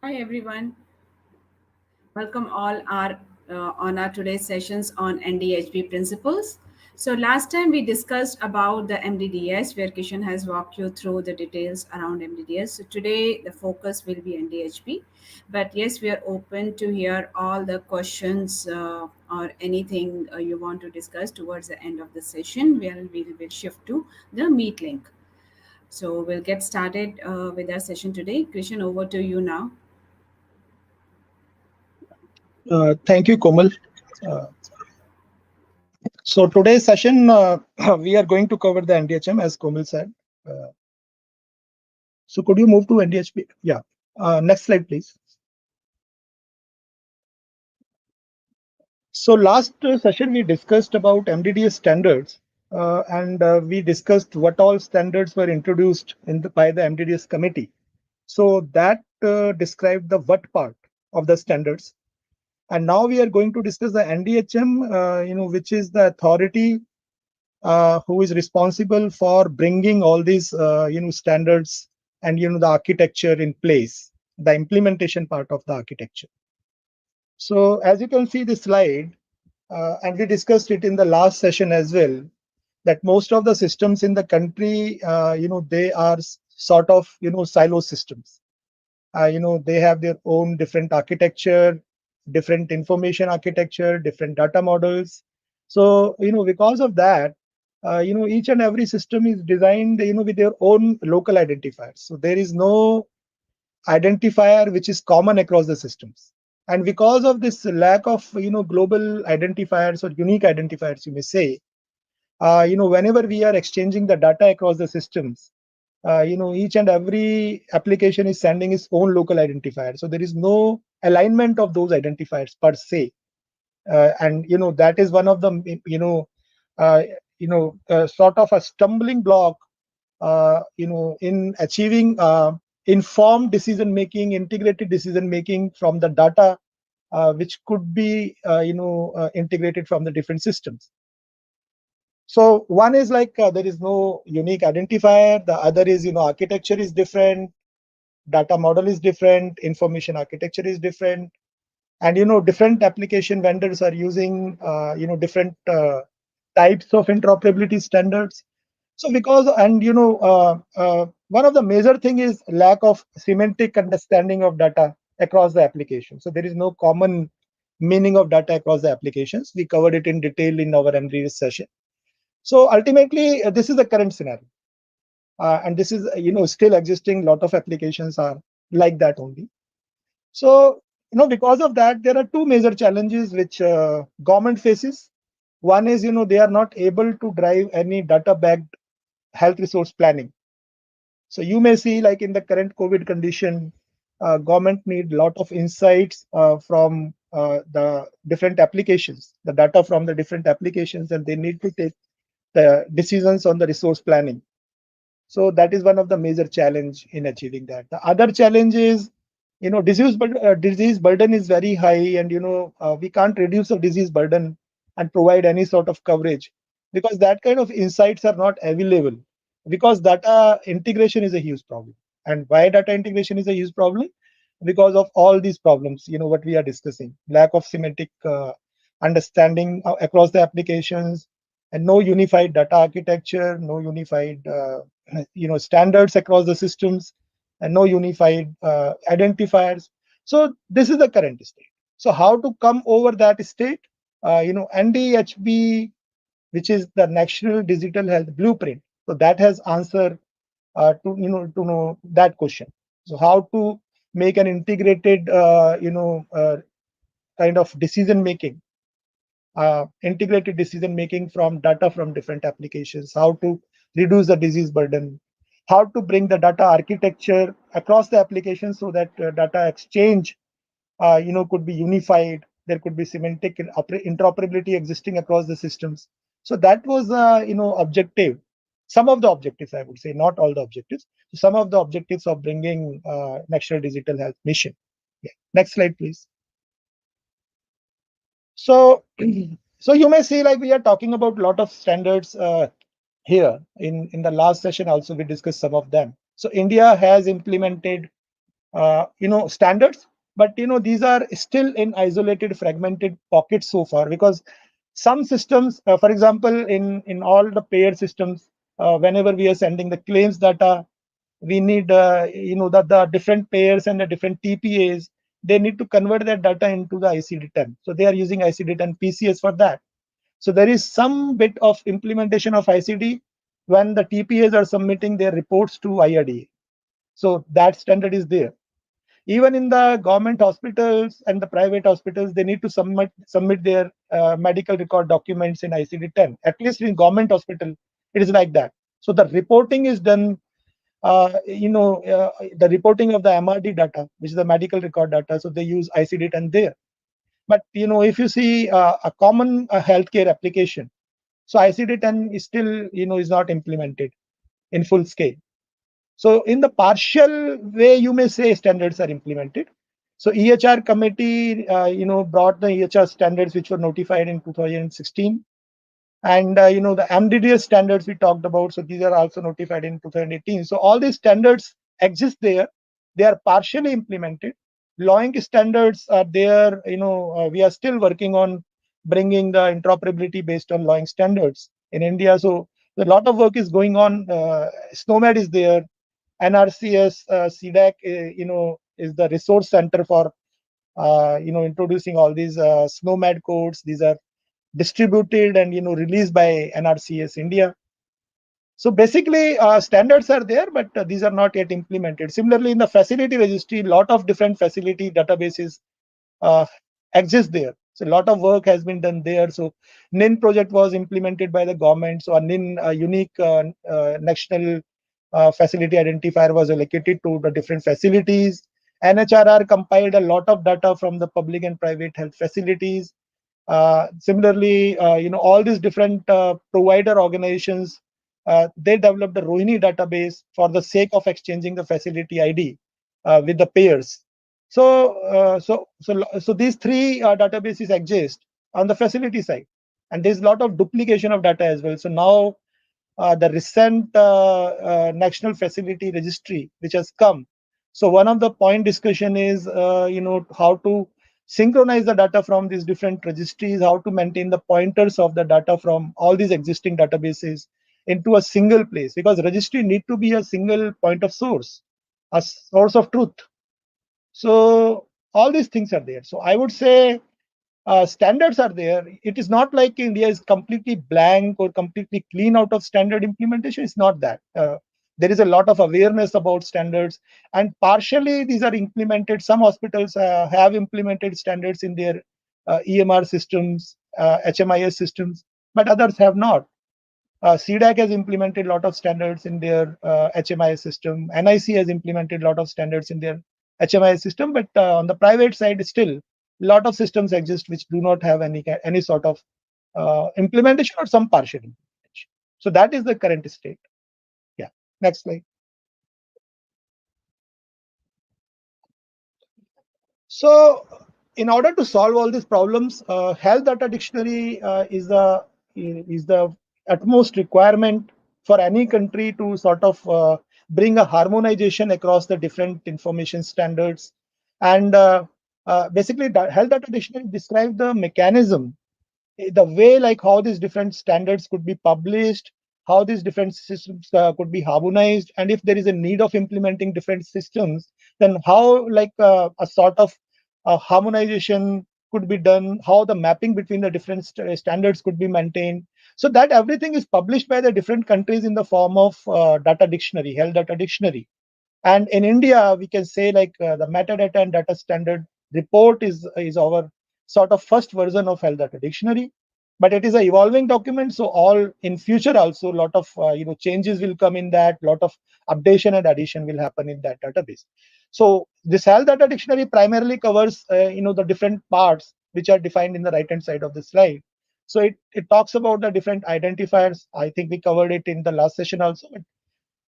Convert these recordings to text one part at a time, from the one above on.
Hi everyone, welcome all our on our today's sessions on NDHB principles. So last time we discussed about the MDDS, where Kishan has walked you through the details around MDDS. So today the focus will be NDHB, but yes, we are open to hear all the questions or anything you want to discuss towards the end of the session. We will shift to the meet link. So we'll get started with our session today. Kishan, over to you now. Thank you, Komal. Uh, so today's session, we are going to cover the NDHM as Komal said. Uh, so could you move to NDHP? Yeah. Next slide, please. So last session we discussed about MDDS standards, and we discussed what all standards were introduced by the MDDS committee. So that described the what part of the standards. And now we are going to discuss the NDHM, which is the authority who is responsible for bringing all these standards and the architecture in place, the implementation part of the architecture. So as you can see this slide, and we discussed it in the last session as well, that most of the systems in the country, they are sort of silo systems. They have their own different architecture, different information architecture, different data models. So because of that, each and every system is designed with their own local identifiers. So there is no identifier which is common across the systems. And because of this lack of global identifiers or unique identifiers, you may say, whenever we are exchanging the data across the systems, each and every application is sending its own local identifier. So there is no alignment of those identifiers per se. And that is one of the sort of a stumbling block in achieving informed decision making, integrated decision making from the data which could be integrated from the different systems. So one is like there is no unique identifier. The other is architecture is different, data model is different, information architecture is different, and different application vendors are using different types of interoperability standards. So because and one of the major thing is lack of semantic understanding of data across the application. So there is no common meaning of data across the applications. We covered it in detail in our previous session. So ultimately, this is the current scenario, and this is still existing. A lot of applications are like that only. So because of that, there are two major challenges which government faces. One is they are not able to drive any data-backed health resource planning. So you may see like in the current COVID condition, government need a lot of insights from the different applications, the data from the different applications, and they need to take the decisions on the resource planning. So that is one of the major challenge in achieving that. The other challenge is, disease burden is very high, and we can't reduce the disease burden and provide any sort of coverage because that kind of insights are not available. Because data integration is a huge problem, and why data integration is a huge problem? Because of all these problems, what we are discussing: lack of semantic understanding across the applications, and no unified data architecture, no unified standards across the systems, and no unified identifiers. So this is the current state. So how to come over that state? NDHB, which is the National Digital Health Blueprint, so that has answer to know that question. So how to make an integrated kind of decision making, integrated decision making from data from different applications, how to reduce the disease burden, how to bring the data architecture across the applications so that data exchange could be unified. There could be semantic interoperability existing across the systems. So that was objective, some of the objectives, I would say, not all the objectives. Some of the objectives of bringing National Digital Health Mission. Yeah. Next slide, please. So, so you may see like we are talking about a lot of standards here. In the last session also we discussed some of them. So India has implemented standards, but these are still in isolated, fragmented pockets so far, because some systems, for example, in all the payer systems, whenever we are sending the claims data, we need that the different payers and the different TPAs, they need to convert that data into the ICD-10. So they are using ICD-10 PCS for that. So there is some bit of implementation of ICD when the TPAs are submitting their reports to IRDA. So that standard is there. Even in the government hospitals and the private hospitals, they need to submit their medical record documents in ICD-10. At least in government hospital, it is like that. So the reporting is done, the reporting of the MRD data, which is the medical record data. So they use ICD-10 there. But if you see a common healthcare application, so ICD-10 is still is not implemented in full scale. So in the partial way, you may say standards are implemented. So EHR committee, brought the EHR standards which were notified in 2016, and the MDDS standards we talked about. So these are also notified in 2018. So all these standards exist there. They are partially implemented. LOINC standards are there. We are still working on bringing the interoperability based on LOINC standards in India. So a lot of work is going on. SNOMED is there. NRCS, CDAC, is the resource center for, introducing all these SNOMED codes. These are distributed and, released by NRCS India. So basically, standards are there, but these are not yet implemented. Similarly, in the facility registry, a lot of different facility databases exist there. So a lot of work has been done there. So NIN project was implemented by the government. So a NIN, unique national facility identifier, was allocated to the different facilities. NHRR compiled a lot of data from the public and private health facilities. Similarly, all these different provider organizations, they developed the Rohini database for the sake of exchanging the facility ID with the payers. So these three databases exist on the facility side, and there's a lot of duplication of data as well. So now the recent national facility registry which has come. So one of the point discussion is how to synchronize the data from these different registries, how to maintain the pointers of the data from all these existing databases into a single place, because registry need to be a single point of source, a source of truth. So all these things are there. So I would say standards are there. It is not like India is completely blank or completely clean out of standard implementation. It's not that. There is a lot of awareness about standards, and partially these are implemented. Some hospitals have implemented standards in their EMR systems, HMIS systems, but others have not. CDAC has implemented a lot of standards in their HMIS system. NIC has implemented a lot of standards in their HMIS system, but on the private side, still a lot of systems exist which do not have any sort of implementation or some partial implementation. So that is the current state. Yeah. Next slide. So in order to solve all these problems, health data dictionary is the utmost requirement for any country to sort of bring a harmonization across the different information standards. And basically, the health data dictionary describes the mechanism, the way like how these different standards could be published, how these different systems could be harmonized, and if there is a need of implementing different systems, then how like a sort of harmonization could be done, how the mapping between the different standards could be maintained. So that everything is published by the different countries in the form of data dictionary, health data dictionary. And in India, we can say like the metadata and data standard report is our sort of first version of health data dictionary, but it is an evolving document. So all in future also a lot of changes will come in that, lot of updation and addition will happen in that database. So this health data dictionary primarily covers the different parts which are defined in the right hand side of the slide. So it talks about the different identifiers. I think we covered it in the last session also,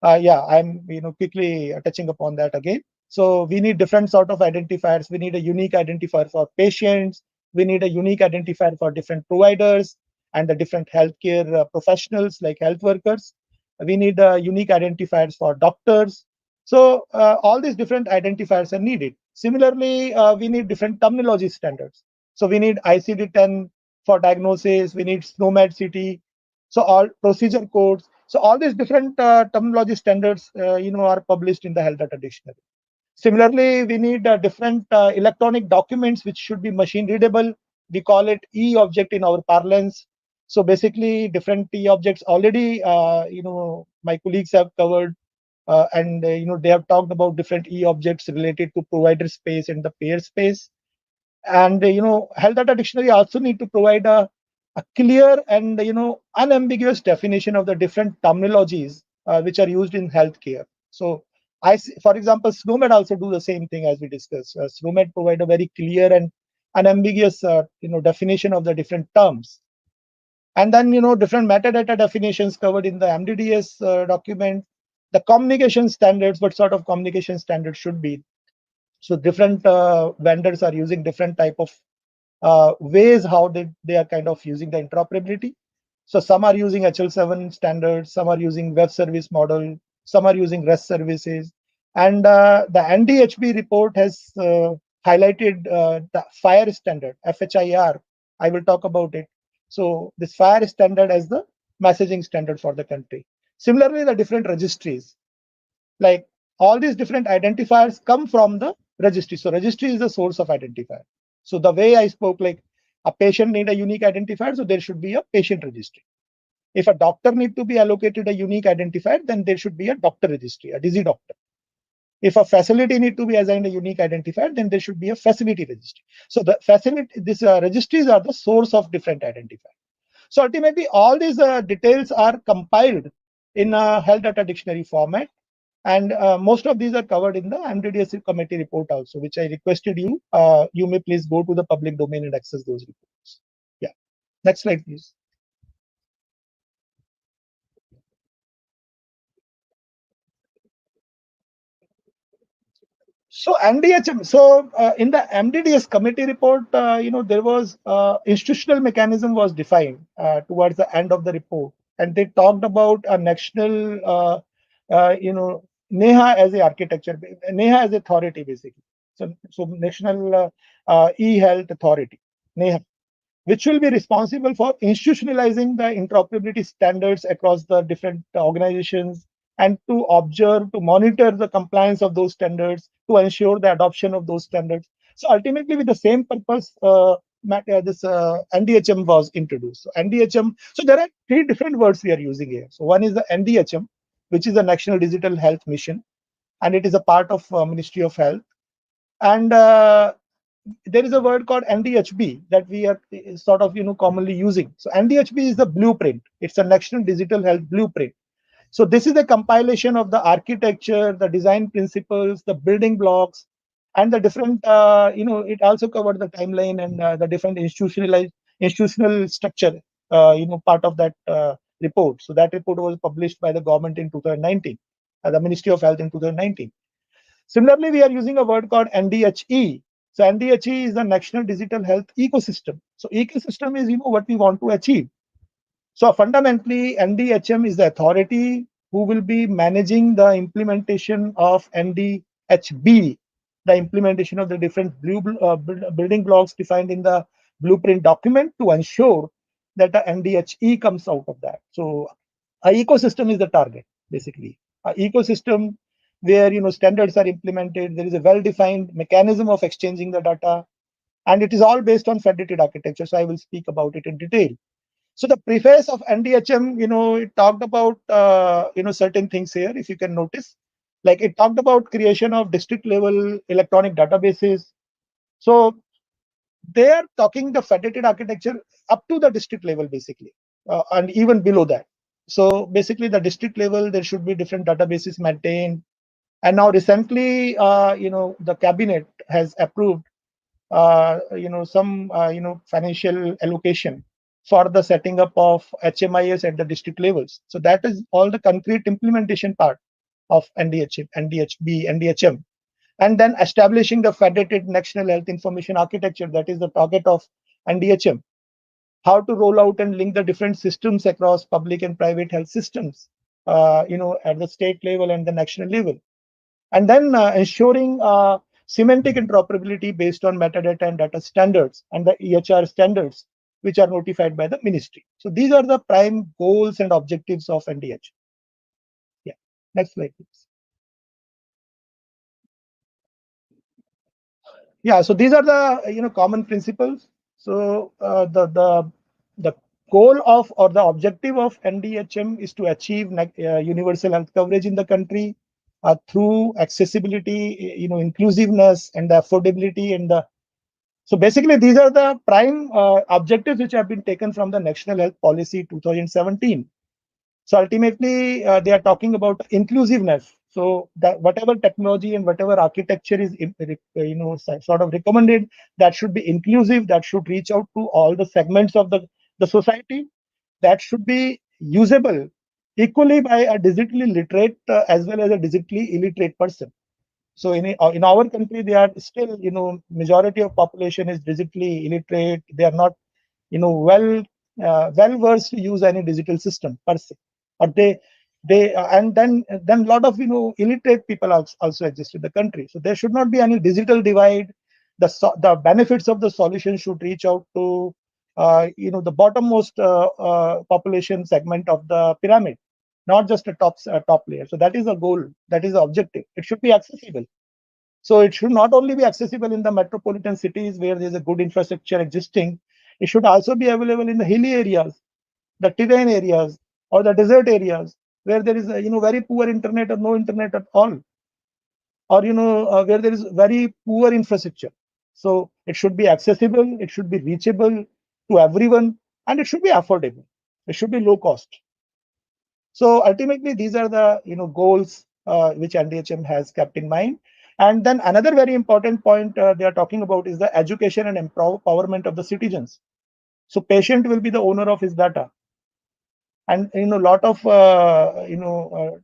but yeah, I'm quickly touching upon that again. So we need different sort of identifiers. We need a unique identifier for patients. We need a unique identifier for different providers and the different healthcare professionals like health workers. We need unique identifiers for doctors. So all these different identifiers are needed. Similarly, we need different terminology standards. So we need ICD-10 for diagnosis. We need SNOMED CT. So all procedure codes. So all these different terminology standards, are published in the Health Data Dictionary. Similarly, we need different electronic documents which should be machine readable. We call it e-object in our parlance. So basically, different e-objects already, my colleagues have covered, and they have talked about different e-objects related to provider space and the payer space. And Health Data Dictionary also need to provide a clear and unambiguous definition of the different terminologies which are used in healthcare. So for example, SNOMED also do the same thing as we discussed. SNOMED provide a very clear and unambiguous definition of the different terms. And then different metadata definitions covered in the MDDS document. The communication standards, what sort of communication standards should be. So different vendors are using different type of ways how they are kind of using the interoperability. So some are using HL7 standards, some are using web service model, some are using REST services. And the NDHB report has highlighted the FHIR standard, FHIR. I will talk about it. So this FHIR standard as the messaging standard for the country. Similarly, the different registries, like all these different identifiers come from the registry. So registry is the source of identifier. So the way I spoke, like a patient need a unique identifier, so there should be a patient registry. If a doctor need to be allocated a unique identifier, then there should be a doctor registry, a disease doctor. If a facility need to be assigned a unique identifier, then there should be a facility registry. So the facility, these registries are the source of different identifiers. So ultimately, all these details are compiled in a health data dictionary format. And most of these are covered in the MDDS committee report also, which I requested you. You may please go to the public domain and access those reports. Yeah. Next slide, please. So MDHM. So in the MDDS committee report, there was institutional mechanism was defined towards the end of the report, and they talked about a national, NEHA as a architecture, NEHA as authority basically. So National E-Health Authority, NEHA, which will be responsible for institutionalizing the interoperability standards across the different organizations, and to observe, to monitor the compliance of those standards, to ensure the adoption of those standards. So ultimately, with the same purpose, this NDHM was introduced. So NDHM. So there are three different words we are using here. So one is the NDHM, which is the National Digital Health Mission, and it is a part of Ministry of Health. And there is a word called NDHB that we are sort of commonly using. So NDHB is the blueprint. It's a National Digital Health Blueprint. So this is a compilation of the architecture, the design principles, the building blocks, and the different. It also covered the timeline and the different institutional structure. Part of that report. So that report was published by the government in 2019, the Ministry of Health in 2019. Similarly, we are using a word called NDHE. So NDHE is the National Digital Health Ecosystem. So ecosystem is what we want to achieve. So fundamentally, NDHM is the authority who will be managing the implementation of NDHB, the implementation of the different building blocks defined in the blueprint document to ensure that the NDHE comes out of that. So a ecosystem is the target, basically. A ecosystem where standards are implemented, there is a well-defined mechanism of exchanging the data, and it is all based on federated architecture. So I will speak about it in detail. So the preface of NDHM, it talked about certain things here, if you can notice. Like it talked about creation of district level electronic databases. So they are talking the federated architecture up to the district level, basically, and even below that. So basically, the district level, there should be different databases maintained. And now recently, the cabinet has approved, some, financial allocation for the setting up of HMIS at the district levels. So that is all the concrete implementation part of NDHM, NDHB, NDHM. And then establishing the federated national health information architecture, that is the target of NDHM. How to roll out and link the different systems across public and private health systems, at the state level and the national level. and then ensuring semantic interoperability based on metadata and data standards and the EHR standards, which are notified by the ministry. So these are the prime goals and objectives of NDH. Yeah, next slide, please. Yeah, so these are the common principles. So the goal of or the objective of NDHM is to achieve universal health coverage in the country through accessibility, inclusiveness and the affordability and the. So basically, these are the prime objectives which have been taken from the National Health Policy 2017. So ultimately, they are talking about inclusiveness. So that whatever technology and whatever architecture is, sort of recommended, that should be inclusive. That should reach out to all the segments of the society. That should be usable equally by a digitally literate as well as a digitally illiterate person. So in our country, they are still, majority of population is digitally illiterate. They are not, well versed to use any digital system per se. Or they and then a lot of illiterate people also exist in the country. So there should not be any digital divide. The benefits of the solution should reach out to the bottommost population segment of the pyramid, not just a top layer. So that is a goal. That is the objective. It should be accessible. So it should not only be accessible in the metropolitan cities where there's a good infrastructure existing. It should also be available in the hilly areas, the terrain areas, or the desert areas where there is very poor internet or no internet at all, or where there is very poor infrastructure. So it should be accessible, it should be reachable to everyone, and it should be affordable. It should be low cost. So ultimately, these are the goals which NDHM has kept in mind. And then another very important point they are talking about is the education and empowerment of the citizens. So patient will be the owner of his data, and a lot of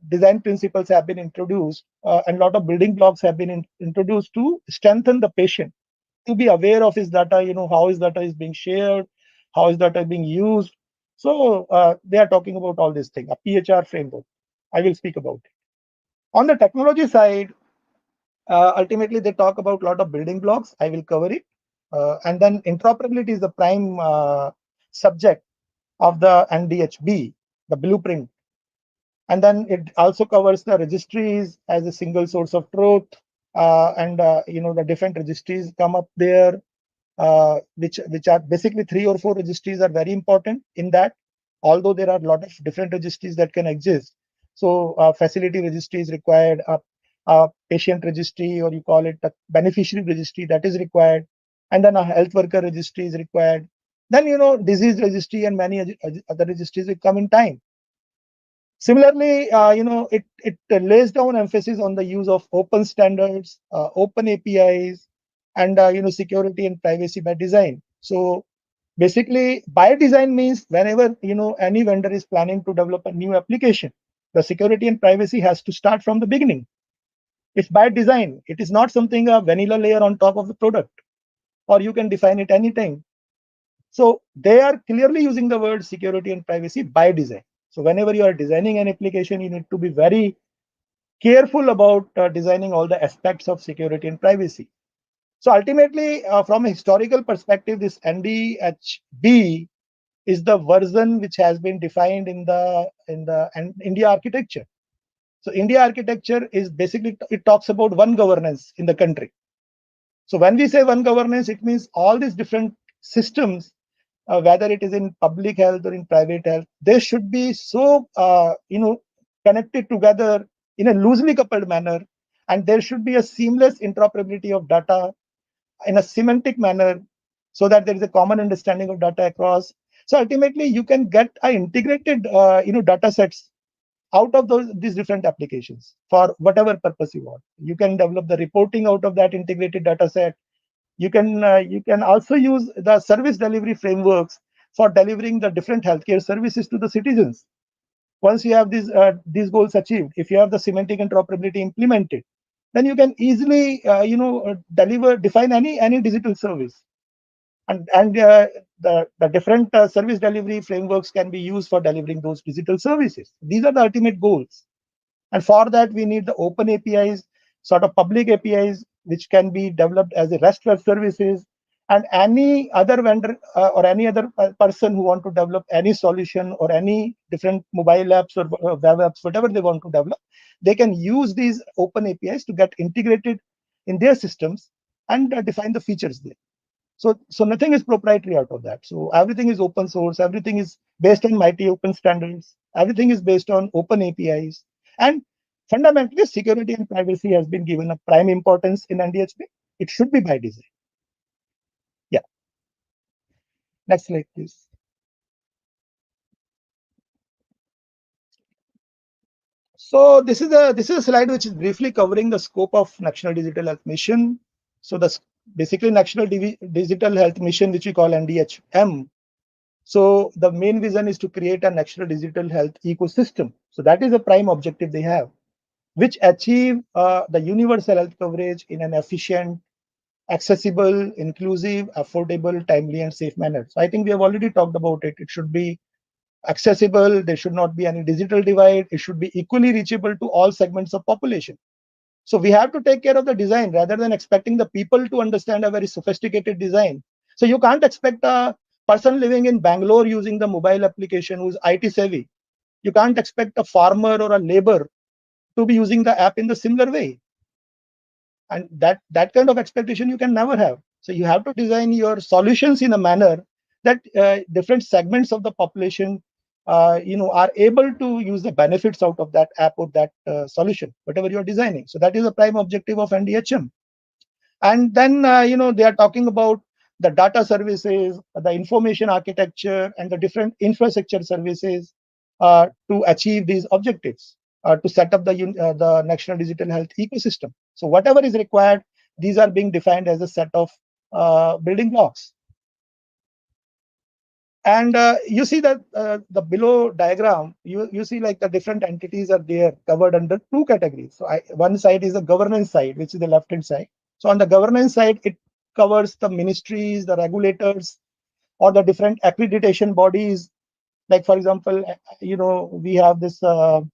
design principles have been introduced, and a lot of building blocks have been introduced to strengthen the patient to be aware of his data. How his data is being shared, how his data is being used. So they are talking about all these things, a PHR framework. I will speak about it. On the technology side, ultimately they talk about a lot of building blocks. I will cover it. And then interoperability is the prime subject of the NDHB, the blueprint. And then it also covers the registries as a single source of truth. And the different registries come up there, which are basically 3 or 4 registries are very important in that, although there are a lot of different registries that can exist. So facility registry is required, a patient registry, or you call it a beneficiary registry, that is required, and then a health worker registry is required. Then disease registry and many other registries will come in time. Similarly, it lays down emphasis on the use of open standards, open APIs, and security and privacy by design. So basically, by design means whenever any vendor is planning to develop a new application, the security and privacy has to start from the beginning. It's by design. It is not something a vanilla layer on top of the product, or you can define it anytime. So they are clearly using the word security and privacy by design. So whenever you are designing an application, you need to be very careful about designing all the aspects of security and privacy. So ultimately, from a historical perspective, this NDHB is the version which has been defined in the India architecture. So India architecture is basically, it talks about one governance in the country. So when we say one governance, it means all these different systems, whether it is in public health or in private health, they should be so connected together in a loosely coupled manner, and there should be a seamless interoperability of data in a semantic manner, so that there is a common understanding of data across. So ultimately, you can get integrated data sets out of these different applications for whatever purpose you want. You can develop the reporting out of that integrated data set. You can also use the service delivery frameworks for delivering the different healthcare services to the citizens. Once you have these goals achieved, if you have the semantic interoperability implemented, then you can easily define any digital service, and the different service delivery frameworks can be used for delivering those digital services. These are the ultimate goals, and for that we need the open APIs. sort of public APIs which can be developed as a REST web services, and any other vendor or any other person who want to develop any solution or any different mobile apps or web apps, whatever they want to develop, they can use these open APIs to get integrated in their systems and define the features there. So nothing is proprietary out of that. So everything is open source. Everything is based on mighty open standards. Everything is based on open APIs. And fundamentally, security and privacy has been given a prime importance in NDHP. It should be by design. Yeah. Next slide, please. So this is a slide which is briefly covering the scope of National Digital Health Mission. So basically National Digital Health Mission, which we call NDHM. So the main vision is to create a national digital health ecosystem. So that is a prime objective they have, which achieve the universal health coverage in an efficient, accessible, inclusive, affordable, timely, and safe manner. So I think we have already talked about it. It should be accessible. There should not be any digital divide. It should be equally reachable to all segments of population. So we have to take care of the design rather than expecting the people to understand a very sophisticated design. So you can't expect a person living in Bangalore using the mobile application who's IT savvy. You can't expect a farmer or a labor to be using the app in the similar way. And that kind of expectation you can never have. So you have to design your solutions in a manner that different segments of the population are able to use the benefits out of that app or that solution, whatever you're designing. So that is the prime objective of NDHM. And then they are talking about the data services, the information architecture, and the different infrastructure services to achieve these objectives, to set up the national digital health ecosystem. So whatever is required, these are being defined as a set of building blocks. And you see that the below diagram, you see like the different entities are there covered under two categories. So one side is the governance side, which is the left-hand side. So on the governance side, it covers the ministries, the regulators, or the different accreditation bodies. Like for example, we have this, the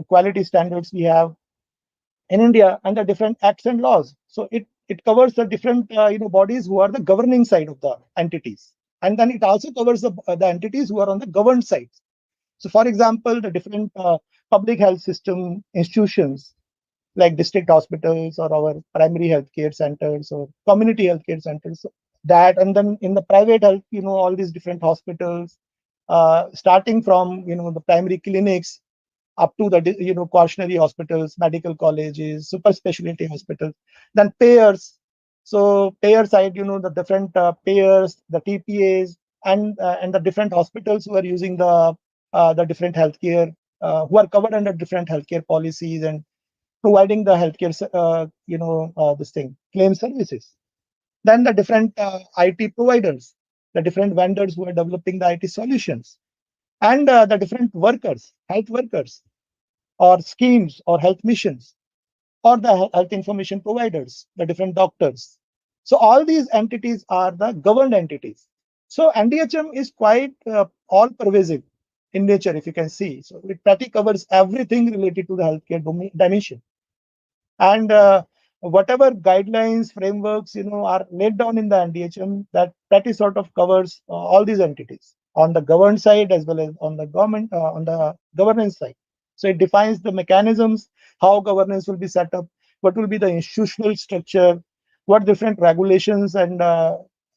quality standards we have in India and the different acts and laws. So it covers the different bodies who are the governing side of the entities. And then it also covers the entities who are on the governed side. So for example, the different public health system institutions like district hospitals or our primary healthcare centers or community healthcare centers. So that, and then in the private health, all these different hospitals, starting from the primary clinics up to the quaternary hospitals, medical colleges, super specialty hospitals, then payers. So payer side, the different payers, the TPAs, and the different hospitals who are using the different healthcare, who are covered under different healthcare policies and providing the healthcare, this thing, claim services. Then the different IT providers, the different vendors who are developing the IT solutions, and the different workers, health workers, or schemes or health missions, or the health information providers, the different doctors. So all these entities are the governed entities. So NDHM is quite all pervasive in nature, if you can see. So it pretty covers everything related to the healthcare dimension. And whatever guidelines, frameworks, are laid down in the NDHM, that is sort of covers all these entities on the governed side as well as on the government, on the governance side. So it defines the mechanisms, how governance will be set up, what will be the institutional structure, what different regulations and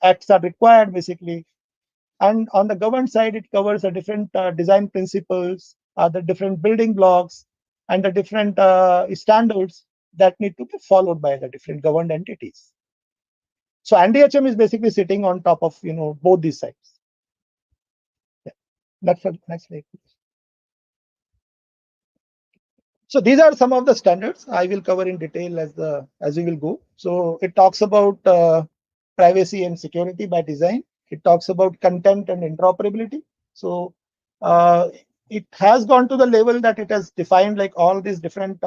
acts are required, basically. And on the governed side, it covers the different design principles, the different building blocks, and the different standards that need to be followed by the different governed entities. So NDHM is basically sitting on top of both these sides. Yeah. Next slide. So these are some of the standards I will cover in detail as we will go. So it talks about privacy and security by design. It talks about content and interoperability. So it has gone to the level that it has defined like all these different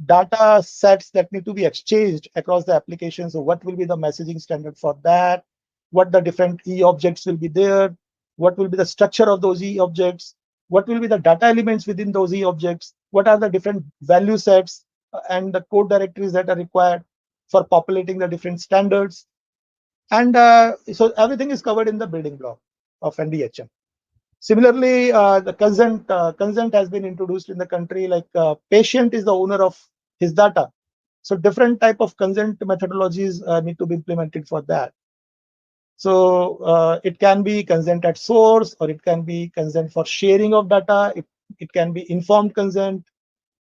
data sets that need to be exchanged across the application. So what will be the messaging standard for that? What the different e-objects will be there? What will be the structure of those e-objects? What will be the data elements within those e-objects? What are the different value sets? and the code directories that are required for populating the different standards. And so everything is covered in the building block of NDHM. Similarly, the consent has been introduced in the country. Like patient is the owner of his data, so different type of consent methodologies need to be implemented for that. So it can be consent at source, or it can be consent for sharing of data. It can be informed consent,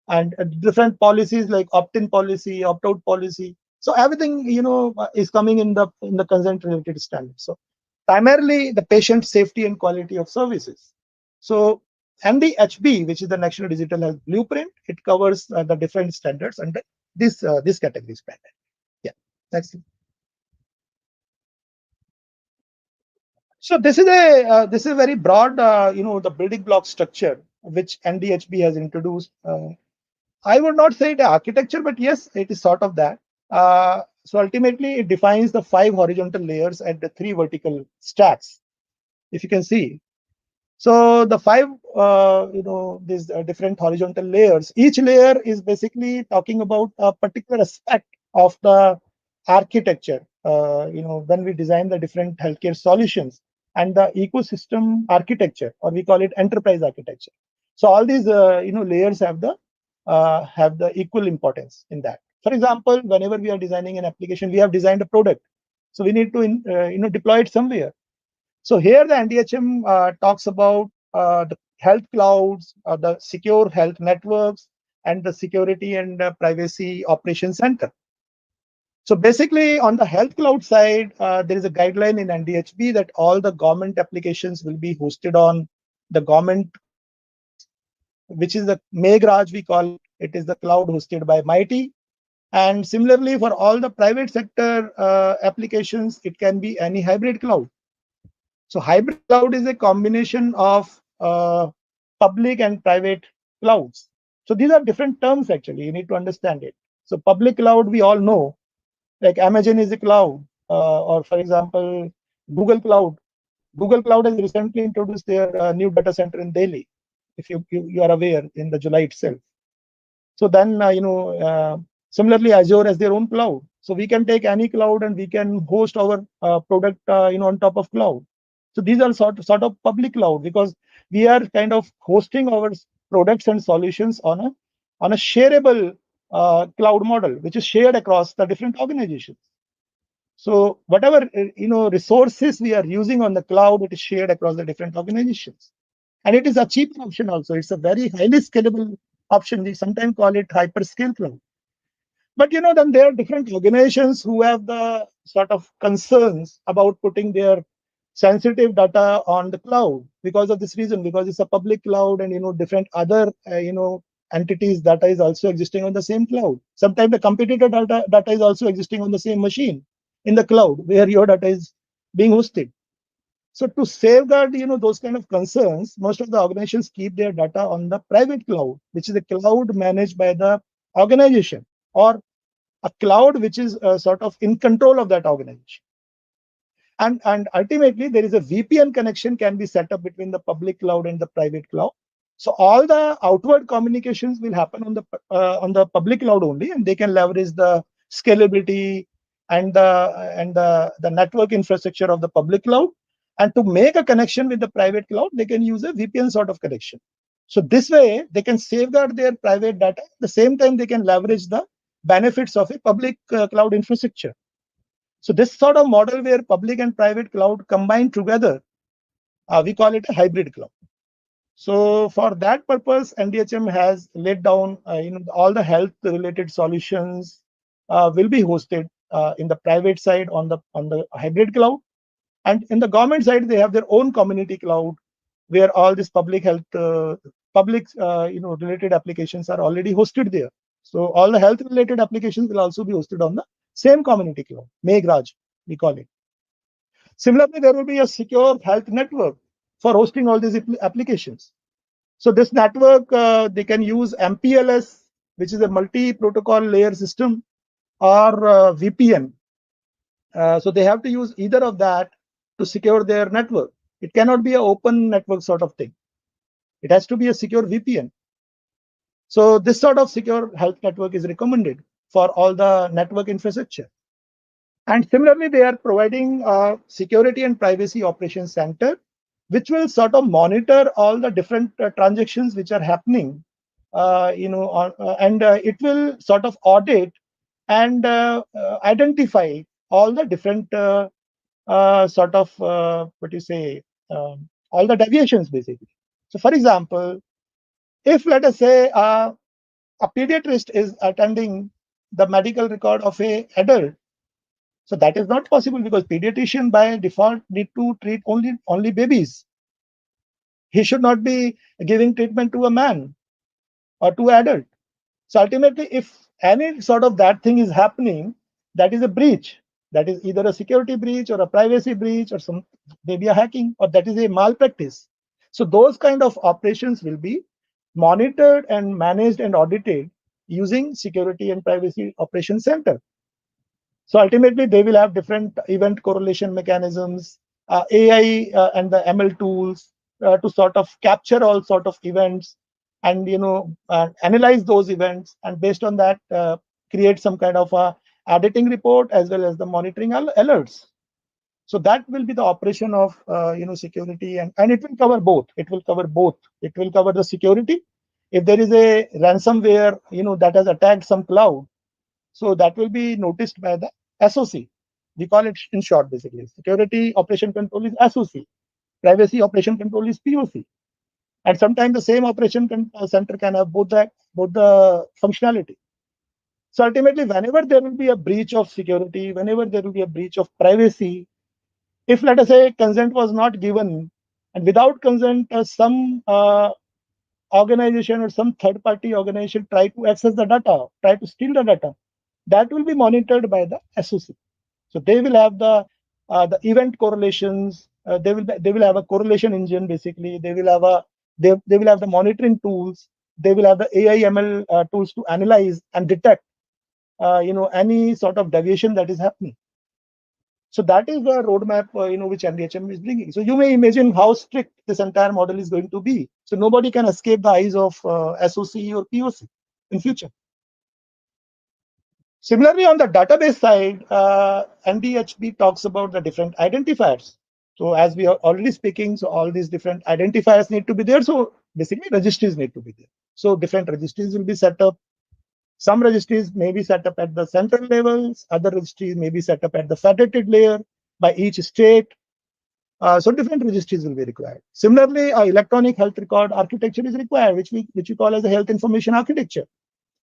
and different policies like opt-in policy, opt-out policy. So everything is coming in the consent related standards. So primarily the patient safety and quality of services. So NDHB, which is the National Digital Health Blueprint, it covers the different standards under this category standard. Yeah, next. So this is a very broad, the building block structure which NDHB has introduced. I would not say the architecture, but yes, it is sort of that. So ultimately, it defines the 5 horizontal layers and the 3 vertical stacks. If you can see, so the 5, these different horizontal layers. Each layer is basically talking about a particular aspect of the architecture. When we design the different healthcare solutions and the ecosystem architecture, or we call it enterprise architecture. So all these layers have the equal importance in that. For example, whenever we are designing an application, we have designed a product, so we need to deploy it somewhere. So here the NDHM talks about the health clouds, the secure health networks, and the security and privacy operation center. So basically, on the health cloud side, there is a guideline in NDHB that all the government applications will be hosted on the government, which is the Meghraj, we call it. It is the cloud hosted by MIT. And similarly, for all the private sector applications, it can be any hybrid cloud. So hybrid cloud is a combination of public and private clouds. So these are different terms actually. You need to understand it. So public cloud, we all know, like Amazon is a cloud, or for example, Google Cloud. Google Cloud has recently introduced their new data center in Delhi, if you are aware, in the July itself. So then, similarly, Azure has their own cloud. So we can take any cloud and we can host our product, on top of cloud. So these are sort of public cloud, because we are kind of hosting our products and solutions on a shareable cloud model, which is shared across the different organizations. So whatever resources we are using on the cloud, it is shared across the different organizations, and it is a cheaper option also. It's a very highly scalable option. We sometimes call it hyperscale cloud. But then there are different organizations who have the sort of concerns about putting their sensitive data on the cloud because of this reason, because it's a public cloud, and different other entities data is also existing on the same cloud. Sometimes the competitor data is also existing on the same machine in the cloud where your data is being hosted. So to safeguard those kind of concerns, most of the organizations keep their data on the private cloud, which is a cloud managed by the organization, or a cloud which is sort of in control of that organization. And ultimately, there is a VPN connection can be set up between the public cloud and the private cloud. So all the outward communications will happen on the public cloud only, and they can leverage the scalability and the network infrastructure of the public cloud. And to make a connection with the private cloud, they can use a VPN sort of connection. So this way, they can safeguard their private data. At the same time, they can leverage the benefits of a public cloud infrastructure. So this sort of model where public and private cloud combine together, we call it a hybrid cloud. So for that purpose, NDHM has laid down, all the health related solutions will be hosted in the private side on the hybrid cloud, and in the government side they have their own community cloud where all these public health related applications are already hosted there. So all the health related applications will also be hosted on the same community cloud, Meghraj, we call it. Similarly, there will be a secure health network for hosting all these applications. So this network, they can use MPLS, which is a multi-protocol layer system, or VPN. So they have to use either of that to secure their network. It cannot be an open network sort of thing. It has to be a secure VPN. So this sort of secure health network is recommended for all the network infrastructure. And similarly, they are providing a security and privacy operations center, which will sort of monitor all the different transactions which are happening, and it will sort of audit and identify all the different sort of what you say, all the deviations basically. So, for example, if let us say a pediatrist is attending the medical record of a adult, so that is not possible because pediatrician by default need to treat only babies. He should not be giving treatment to a man or to adult. So ultimately, if any sort of that thing is happening, that is a breach. That is either a security breach or a privacy breach or some maybe a hacking, or that is a malpractice. So those kind of operations will be monitored and managed and audited using security and privacy operations center. So ultimately, they will have different event correlation mechanisms, AI and the ML tools to sort of capture all sort of events and analyze those events, and based on that, create some kind of a auditing report as well as the monitoring alerts. So that will be the operation of security, and it will cover both. It will cover both. It will cover the security. If there is a ransomware that has attacked some cloud, so that will be noticed by the SOC. We call it in short basically. Security operation control is SOC. Privacy operation control is POC. And sometimes the same operation center can have both the functionality. So ultimately, whenever there will be a breach of security, whenever there will be a breach of privacy, if let us say consent was not given, and without consent, some organization or some third-party organization try to access the data, try to steal the data, that will be monitored by the SOC. So they will have the event correlations. They will have a correlation engine basically. They will have they will have the monitoring tools. They will have the AI ML tools to analyze and detect any sort of deviation that is happening. So that is the roadmap which NDHM is bringing. So you may imagine how strict this entire model is going to be. So nobody can escape the eyes of SOC or POC in future. Similarly, on the database side, NDHB talks about the different identifiers. So as we are already speaking, so all these different identifiers need to be there. So basically registries need to be there. So different registries will be set up. Some registries may be set up at the central levels. Other registries may be set up at the federated layer by each state. So different registries will be required. Similarly, electronic health record architecture is required, which we call as a health information architecture.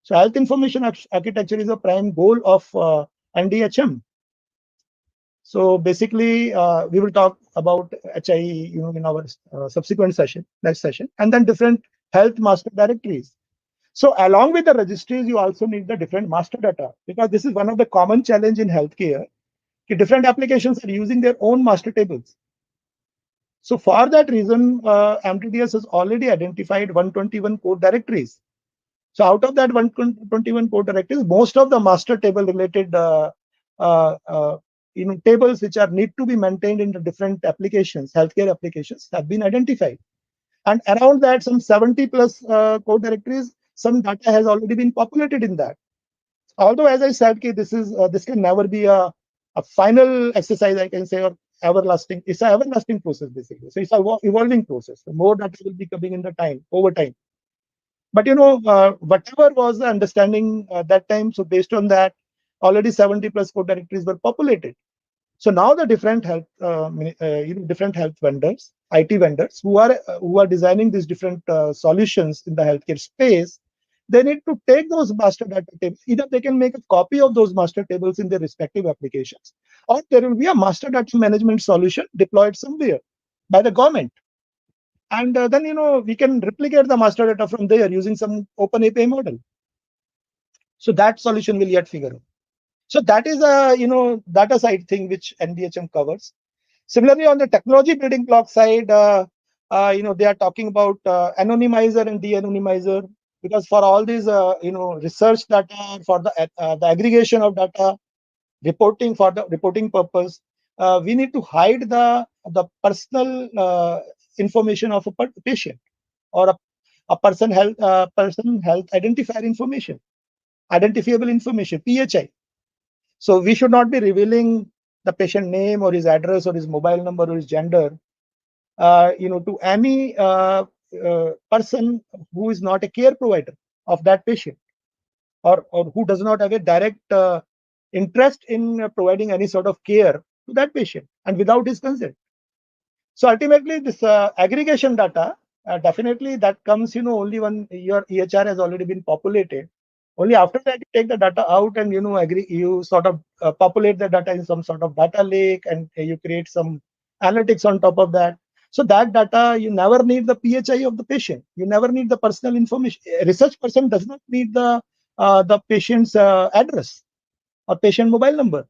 So health information architecture is a prime goal of NDHM. So basically, we will talk about HIE, in our subsequent session, next session, and then different health master directories. So along with the registries, you also need the different master data, because this is one of the common challenge in healthcare. Different applications are using their own master tables. So for that reason, MTDS has already identified 121 code directories. So out of that 121 code directories, most of the master table related tables which are need to be maintained in the different applications, healthcare applications, have been identified. And around that, some 70 plus code directories, some data has already been populated in that. Although, as I said, this can never be a final exercise, I can say, or everlasting. It's an everlasting process basically. So it's a evolving process. The more data will be coming in the time over time. But whatever was the understanding that time, so based on that, already 70 plus code directories were populated. So now the different health, different health vendors, IT vendors who are designing these different solutions in the healthcare space, they need to take those master data tables. Either they can make a copy of those master tables in their respective applications, or there will be a master data management solution deployed somewhere by the government. And then we can replicate the master data from there using some open API model. So that solution will yet figure out. So that is a data side thing which NDHM covers. Similarly, on the technology building block side, they are talking about anonymizer and de-anonymizer, because for all these research data, for the aggregation of data, reporting for the reporting purpose, we need to hide the personal information of a patient or a person health identifier information, identifiable information, PHI. So we should not be revealing the patient name or his address or his mobile number or his gender, to any person who is not a care provider of that patient, or who does not have a direct interest in providing any sort of care to that patient and without his consent. So ultimately, this aggregation data, definitely that comes, only when your EHR has already been populated. Only after that, you take the data out and, you sort of populate the data in some sort of data lake, and you create some analytics on top of that. So that data, you never need the PHI of the patient. You never need the personal information. A research person does not need the patient's address or patient mobile number.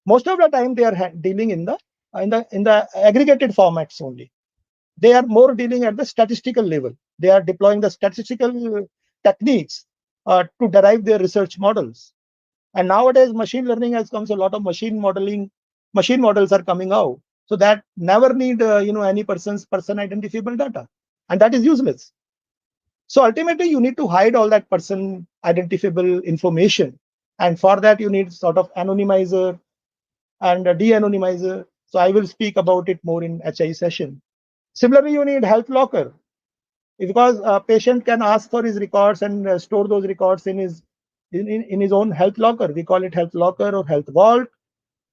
Most of the time, they are dealing in the aggregated formats only. They are more dealing at the statistical level. They are deploying the statistical techniques to derive their research models. And nowadays, machine learning has come. So a lot of machine models are coming out. So that never need any person identifiable data, and that is useless. So ultimately, you need to hide all that person identifiable information, and for that you need sort of anonymizer and a de-anonymizer. So I will speak about it more in HI session. Similarly, you need health locker, because a patient can ask for his records and store those records in his own health locker. We call it health locker or health vault.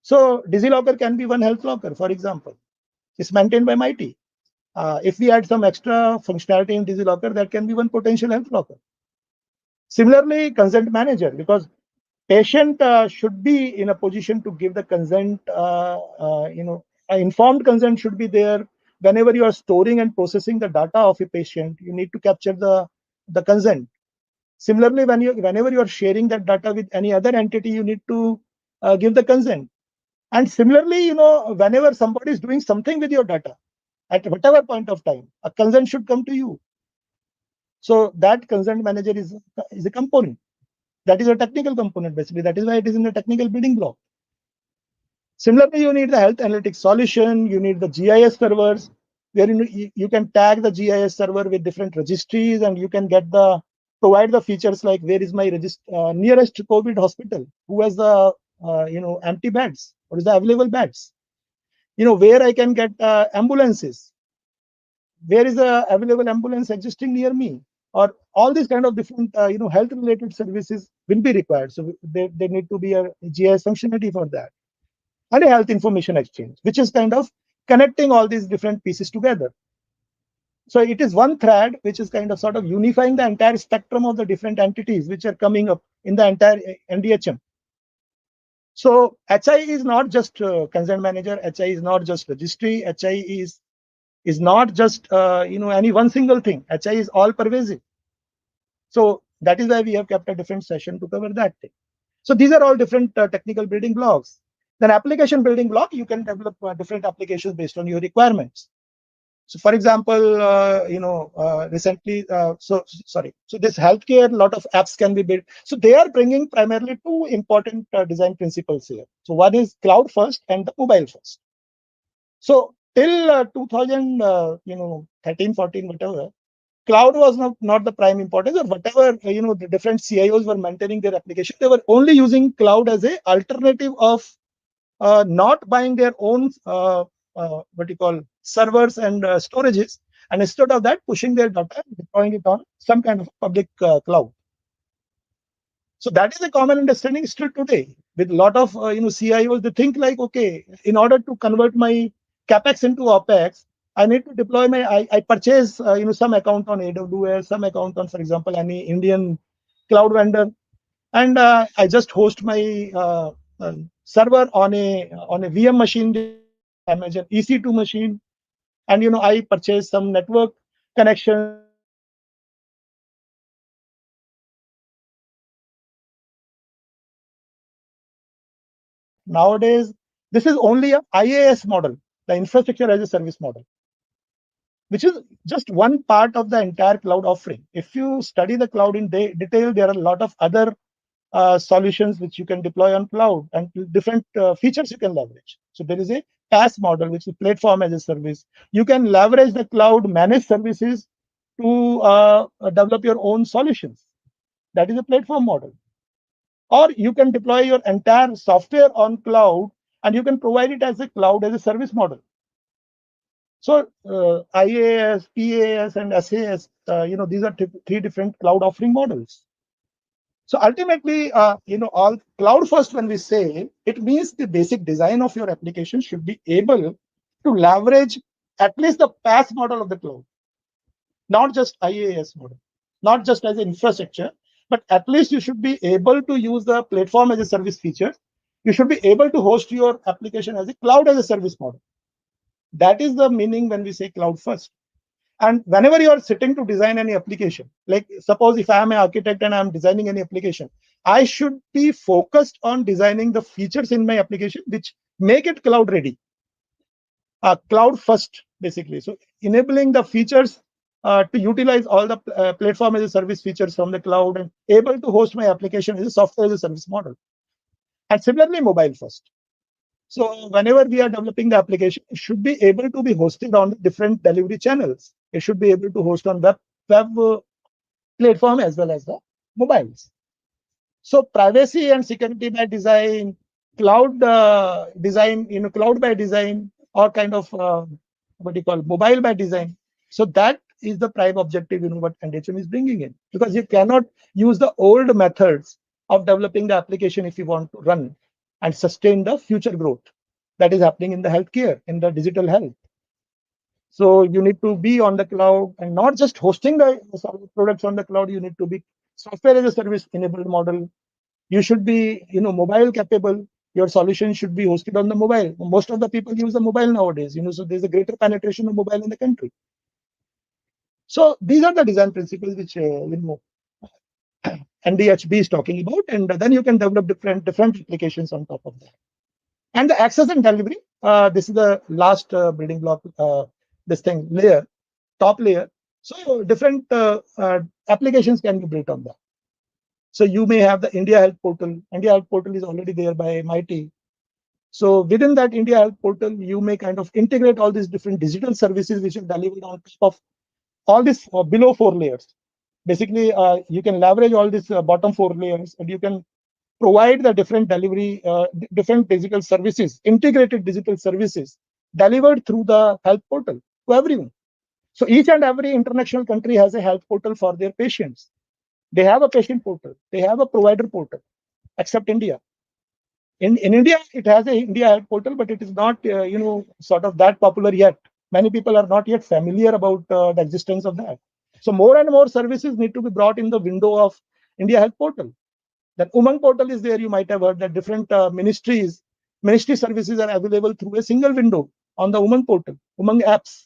So DigiLocker can be one health locker, for example. It's maintained by MIT. If we add some extra functionality in DigiLocker, that can be one potential health locker. Similarly, consent manager, because patient should be in a position to give the consent. Informed consent should be there. Whenever you are storing and processing the data of a patient, you need to capture the consent. Similarly, whenever you are sharing that data with any other entity, you need to give the consent. And similarly, whenever somebody is doing something with your data, at whatever point of time, a consent should come to you. So that consent manager is a component. That is a technical component, basically. That is why it is in the technical building block. Similarly, you need the health analytics solution. You need the GIS servers, where you can tag the GIS server with different registries, and you can provide the features like where is my nearest COVID hospital, who has the empty beds, what is the available beds, where I can get ambulances, where is the available ambulance existing near me, or all these kind of different health related services will be required. So they need to be a GIS functionality for that, and a health information exchange, which is kind of connecting all these different pieces together. So it is one thread which is kind of sort of unifying the entire spectrum of the different entities which are coming up in the entire NDHM. So HI is not just consent manager. HI is not just registry. HI is not just any one single thing. HI is all pervasive. So that is why we have kept a different session to cover that thing. So these are all different technical building blocks. Then application building block, you can develop different applications based on your requirements. So for example, recently, so this healthcare, a lot of apps can be built. So they are bringing primarily two important design principles here. So one is cloud first and the mobile first. So till 2013, 14, whatever, cloud was not the prime importance, or whatever, the different CIOs were maintaining their application. They were only using cloud as a alternative of not buying their own servers and storages, and instead of that, pushing their data, deploying it on some kind of public cloud. So that is a common understanding still today with a lot of CIOs. They think like, okay, in order to convert my capex into opex, I need to deploy I purchase some account on AWS, some account on, for example, any Indian cloud vendor, and I just host my server on a VM machine, Amazon EC2 machine, and I purchase some network connection. Nowadays, this is only a IaaS model, the infrastructure as a service model, which is just one part of the entire cloud offering. If you study the cloud in detail, there are a lot of other solutions which you can deploy on cloud, and different features you can leverage. So there is a PaaS model, which is platform as a service. You can leverage the cloud managed services to develop your own solutions. That is a platform model. Or you can deploy your entire software on cloud and you can provide it as a cloud as a service model. So IaaS, PaaS, and SaaS, these are three different cloud offering models. So ultimately, all cloud first, when we say, it means the basic design of your application should be able to leverage at least the PaaS model of the cloud, not just IaaS model, not just as an infrastructure, but at least you should be able to use the platform as a service feature. You should be able to host your application as a cloud as a service model. That is the meaning when we say cloud first. And whenever you are sitting to design any application, like suppose if I am an architect and I'm designing any application, I should be focused on designing the features in my application which make it cloud ready. Cloud first, basically. So enabling the features to utilize all the platform as a service features from the cloud and able to host my application as a software as a service model. And similarly, mobile first. So whenever we are developing the application, it should be able to be hosted on different delivery channels. It should be able to host on web platform as well as the mobiles. So privacy and security by design, cloud design, cloud by design, or kind of what you call mobile by design. So that is the prime objective, what NDHM is bringing in, because you cannot use the old methods of developing the application if you want to run and sustain the future growth that is happening in the healthcare, in the digital health. So you need to be on the cloud and not just hosting the products on the cloud. You need to be software as a service enabled model. You should be, mobile capable. Your solution should be hosted on the mobile. Most of the people use the mobile nowadays, so there's a greater penetration of mobile in the country. So these are the design principles which NDHB is talking about, and then you can develop different applications on top of that. And the access and delivery, this is the last building block, this thing layer, top layer. So different applications can be built on that. So you may have the India Health Portal. India Health Portal is already there by MIT. So within that India Health Portal, you may kind of integrate all these different digital services which are delivered on top of all this below 4 layers. Basically, you can leverage all these bottom 4 layers, and you can provide the different delivery, different digital services, integrated digital services delivered through the health portal to everyone. So each and every international country has a health portal for their patients. They have a patient portal. They have a provider portal, except India. In India, it has a India Health Portal, but it is not, sort of that popular yet. Many people are not yet familiar about the existence of that. So more and more services need to be brought in the window of India Health Portal. That Umang portal is there. You might have heard that different ministry services are available through a single window on the Umang portal, Umang apps.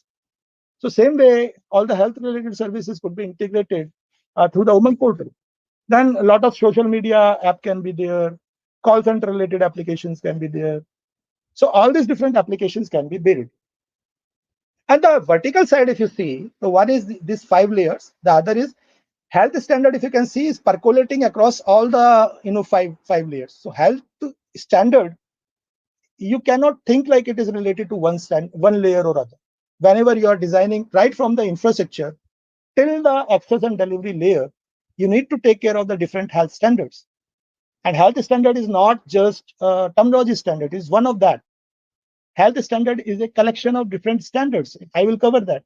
So same way, all the health-related services could be integrated through the Umang portal. Then a lot of social media app can be there, call center related applications can be there. So all these different applications can be built. And the vertical side, if you see, so one is these 5 layers. The other is health standard. If you can see, is percolating across all the five layers. So health standard, you cannot think like it is related to one layer or other. Whenever you are designing, right from the infrastructure till the access and delivery layer, you need to take care of the different health standards. And health standard is not just terminology standard, it's one of that. Health standard is a collection of different standards. I will cover that.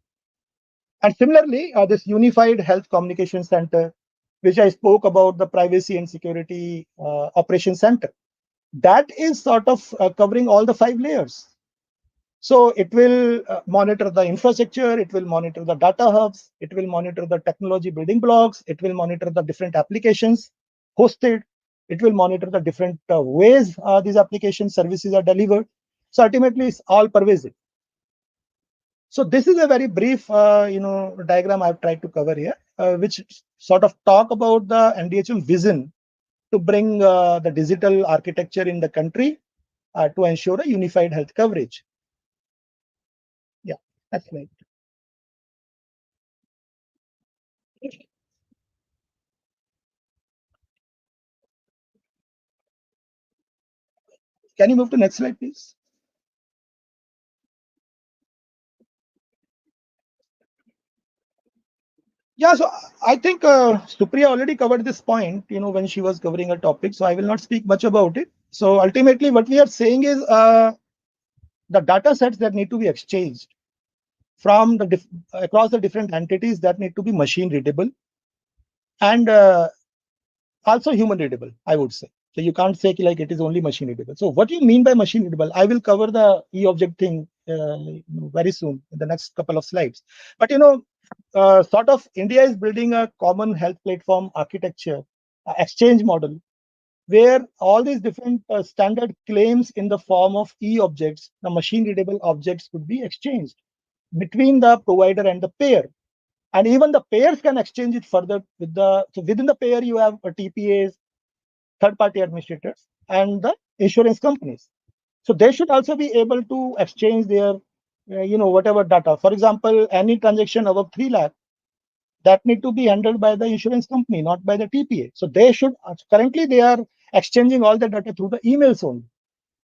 And similarly, this unified health communication center, which I spoke about, the privacy and security operation center, that is sort of covering all the 5 layers. So it will monitor the infrastructure, it will monitor the data hubs, it will monitor the technology building blocks, it will monitor the different applications hosted, it will monitor the different ways these application services are delivered. So ultimately, it's all pervasive. So this is a very brief, diagram I've tried to cover here, which sort of talk about the NDHM vision to bring the digital architecture in the country to ensure a unified health coverage. Yeah, that's right. Can you move to next slide, please? Yeah, so I think Supriya already covered this point, when she was covering a topic. So I will not speak much about it. So ultimately, what we are saying is the data sets that need to be exchanged from across the different entities that need to be machine readable and also human readable, I would say. So you can't say like it is only machine readable. So what do you mean by machine readable? I will cover the e-object thing very soon in the next couple of slides. But sort of India is building a common health platform architecture, exchange model, where all these different standard claims in the form of e-objects, the machine readable objects, could be exchanged between the provider and the payer. And even the payers can exchange it further so within the payer you have TPAs, third party administrators, and the insurance companies. So they should also be able to exchange their whatever data. For example, any transaction above 3 lakh, that need to be handled by the insurance company, not by the TPA. So they should currently they are exchanging all the data through the emails only.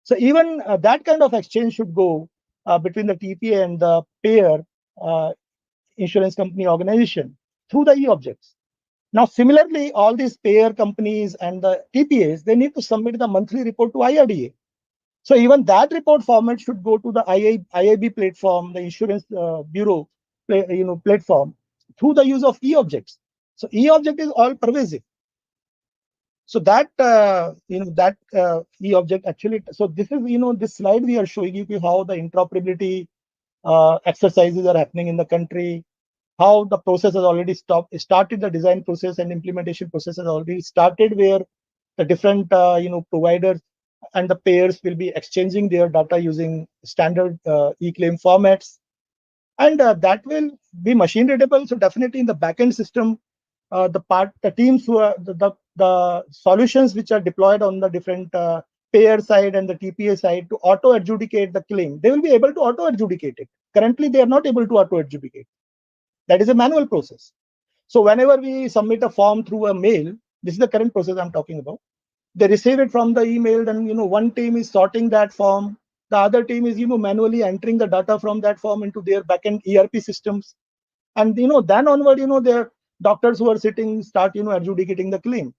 So even that kind of exchange should go between the TPA and the payer uh, insurance company organization through the e-objects. Now, similarly, all these payer companies and the TPAs, they need to submit the monthly report to IRDA. So even that report format should go to the IIB platform, the insurance bureau, platform through the use of e-objects. So e-object is all pervasive. So that e-object actually. So this is this slide we are showing you how the interoperability exercises are happening in the country, how the process has already started, the design process and implementation process has already started, where the different providers and the payers will be exchanging their data using standard e-claim formats, and that will be machine readable. So definitely in the backend system, the teams who are the solutions which are deployed on the different payer side and the TPA side to auto adjudicate the claim, they will be able to auto adjudicate it. Currently, they are not able to auto adjudicate. That is a manual process. So whenever we submit a form through a mail, this is the current process I'm talking about. They receive it from the email, then one team is sorting that form, the other team is manually entering the data from that form into their backend ERP systems, and then onward their doctors who are sitting start adjudicating the claim.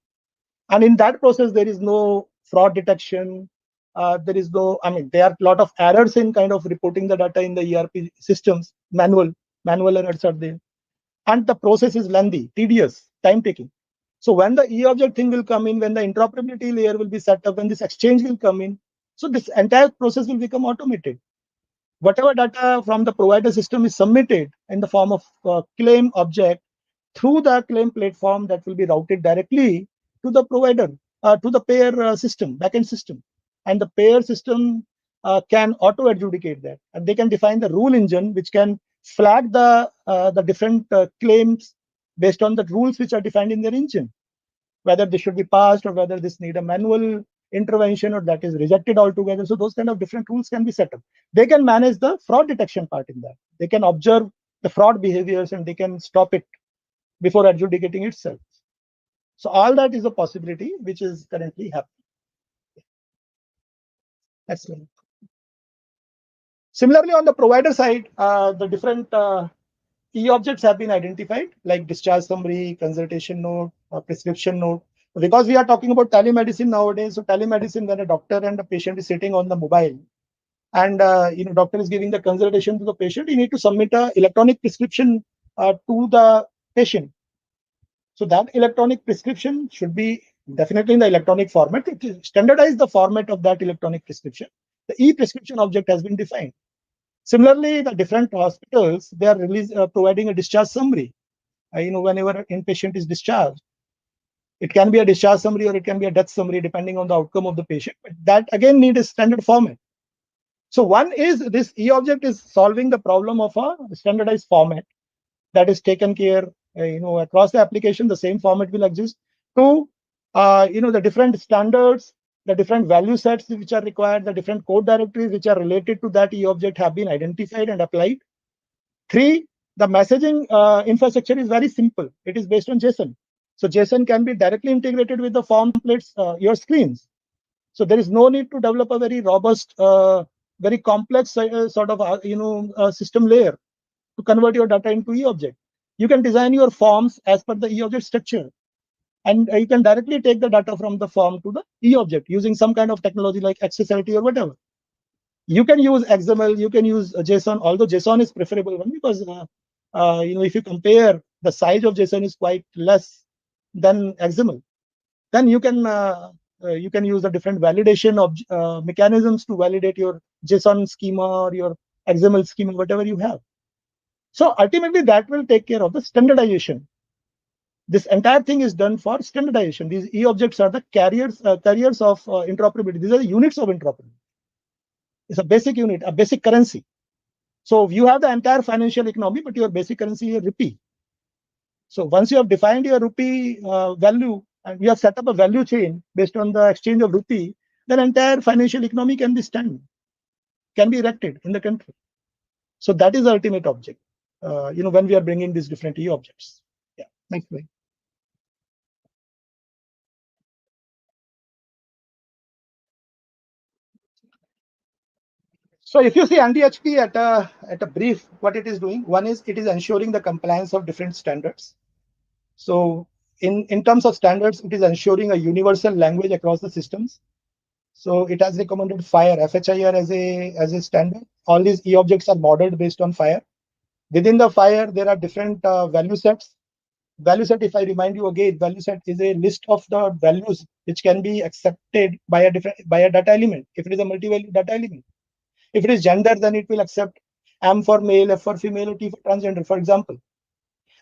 And in that process there is no fraud detection. There is no, I mean, there are a lot of errors in kind of reporting the data in the ERP systems. Manual errors are there, and the process is lengthy, tedious, time taking. So when the e-object thing will come in, when the interoperability layer will be set up, when this exchange will come in, so this entire process will become automated. Whatever data from the provider system is submitted in the form of claim object through the claim platform, that will be routed directly to the provider, to the payer system, backend system. And the payer system can auto adjudicate that. And they can define the rule engine, which can flag the different claims based on the rules which are defined in their engine, whether this should be passed or whether this need a manual intervention or that is rejected altogether. So those kind of different rules can be set up. They can manage the fraud detection part in that. They can observe the fraud behaviors and they can stop it before adjudicating itself. So all that is a possibility which is currently happening. Excellent. Similarly, on the provider side, the different e-objects have been identified, like discharge summary, consultation note, prescription note. Because we are talking about telemedicine nowadays, so telemedicine, when a doctor and a patient is sitting on the mobile, and doctor is giving the consultation to the patient, you need to submit a electronic prescription to the patient. So that electronic prescription should be definitely in the electronic format. It standardize the format of that electronic prescription. The e-prescription object has been defined. Similarly, the different hospitals, they are providing a discharge summary. Whenever inpatient is discharged, it can be a discharge summary or it can be a death summary, depending on the outcome of the patient. But that again need a standard format. So one is this e-object is solving the problem of a standardized format that is taken care, across the application, the same format will exist. Two, the different standards, the different value sets which are required, the different code directories which are related to that e-object have been identified and applied. Three, the messaging infrastructure is very simple. It is based on JSON. So JSON can be directly integrated with the form templates, your screens. So there is no need to develop a very robust, very complex sort of system layer to convert your data into e-object. You can design your forms as per the e-object structure, and you can directly take the data from the form to the e-object using some kind of technology like accessibility or whatever. You can use XML, you can use JSON, although JSON is preferable one because if you compare the size of JSON is quite less than XML, then you can use the different validation of mechanisms to validate your JSON schema or your XML schema, whatever you have. So ultimately, that will take care of the standardization. This entire thing is done for standardization. These e-objects are the carriers of interoperability. These are the units of interoperability. It's a basic unit, a basic currency. So you have the entire financial economy, but your basic currency is rupee. So once you have defined your rupee value and you have set up a value chain based on the exchange of rupee, then entire financial economy can be erected in the country. So that is the ultimate object. When we are bringing these different e-objects. Yeah, next slide. So if you see NDHP at a brief, what it is doing, one is it is ensuring the compliance of different standards. So in terms of standards, it is ensuring a universal language across the systems. So it has recommended FHIR, FHIR as a standard. All these e-objects are modeled based on FHIR. Within the FHIR, there are different value sets. Value set, if I remind you again, value set is a list of the values which can be accepted by a data element. If it is a multi-value data element. If it is gender, then it will accept M for male, F for female, or T for transgender, for example.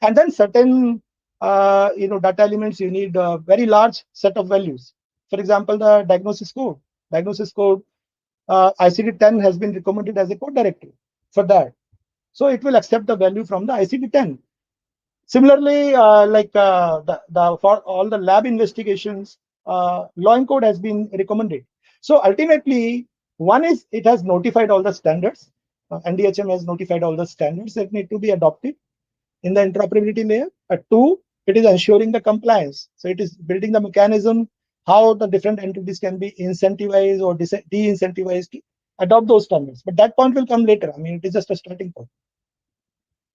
And then certain data elements, you need a very large set of values. For example, the diagnosis code. Diagnosis code, ICD-10 has been recommended as a code directive for that. So it will accept the value from the ICD-10. Similarly, for all the lab investigations, law code has been recommended. So ultimately, one is it has notified all the standards. NDHM has notified all the standards that need to be adopted in the interoperability layer. Two, it is ensuring the compliance. So it is building the mechanism how the different entities can be incentivized or de-incentivized to adopt those standards. But that point will come later. I mean, it is just a starting point.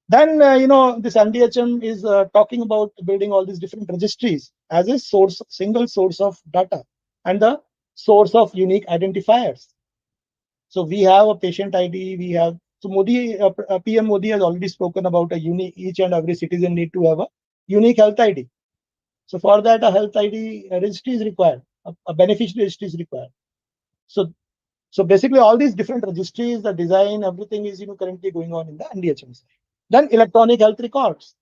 Then, this NDHM is talking about building all these different registries as a single source of data and the source of unique identifiers. So we have a patient ID, so PM Modi has already spoken about each and every citizen need to have a unique health ID. So for that, a health ID registry is required, a beneficiary registry is required. So basically all these different registries, the design, everything is currently going on in the NDHM side. Then electronic health records.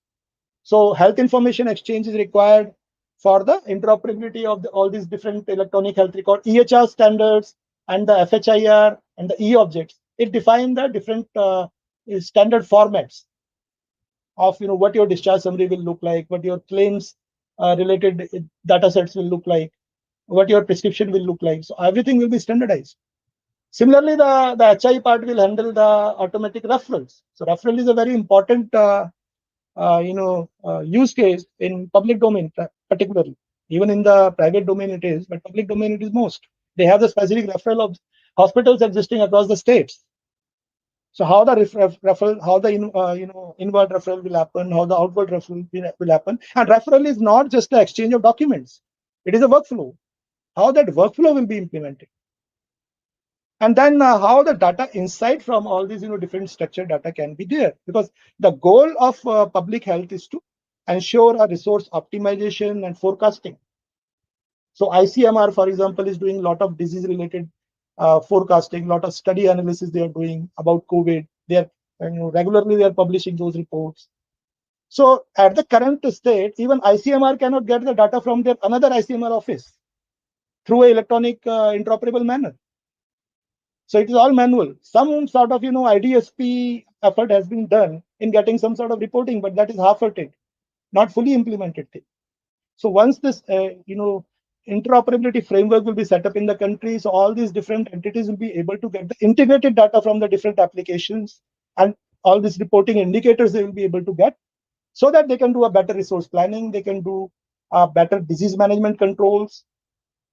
So health information exchange is required for the interoperability of all these different electronic health record, EHR standards and the FHIR and the e-objects. It defines the different standard formats of what your discharge summary will look like, what your claims related data sets will look like, what your prescription will look like. So everything will be standardized. Similarly, the HI part will handle the automatic referrals. So referral is a very important use case in public domain, particularly. Even in the private domain it is, but public domain it is most. They have the specific referral of hospitals existing across the states. So how the referral, how the inward referral will happen, how the outward referral will happen. And referral is not just the exchange of documents. It is a workflow. How that workflow will be implemented. And then how the data insight from all these different structured data can be there, because the goal of public health is to ensure a resource optimization and forecasting. So ICMR, for example, is doing a lot of disease related forecasting, lot of study analysis they are doing about COVID. They are regularly they are publishing those reports. So at the current state, even ICMR cannot get the data from their another ICMR office through an electronic interoperable manner. So it is all manual. Some sort of IDSP effort has been done in getting some sort of reporting, but that is half-hearted, not fully implemented thing. So once this interoperability framework will be set up in the country, so all these different entities will be able to get the integrated data from the different applications, and all these reporting indicators they will be able to get, so that they can do a better resource planning, they can do better disease management controls,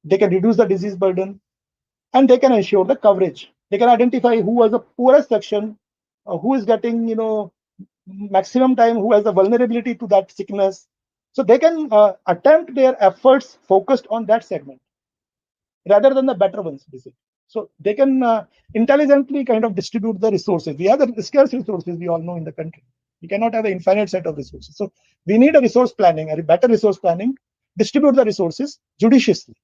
they can reduce the disease burden, and they can ensure the coverage. They can identify who was the poorest section, who is getting maximum time, who has the vulnerability to that sickness. So they can attempt their efforts focused on that segment rather than the better ones, basically. So they can intelligently kind of distribute the resources. We have the scarce resources, we all know, in the country. We cannot have an infinite set of resources. So we need a resource planning, a better resource planning, distribute the resources judiciously.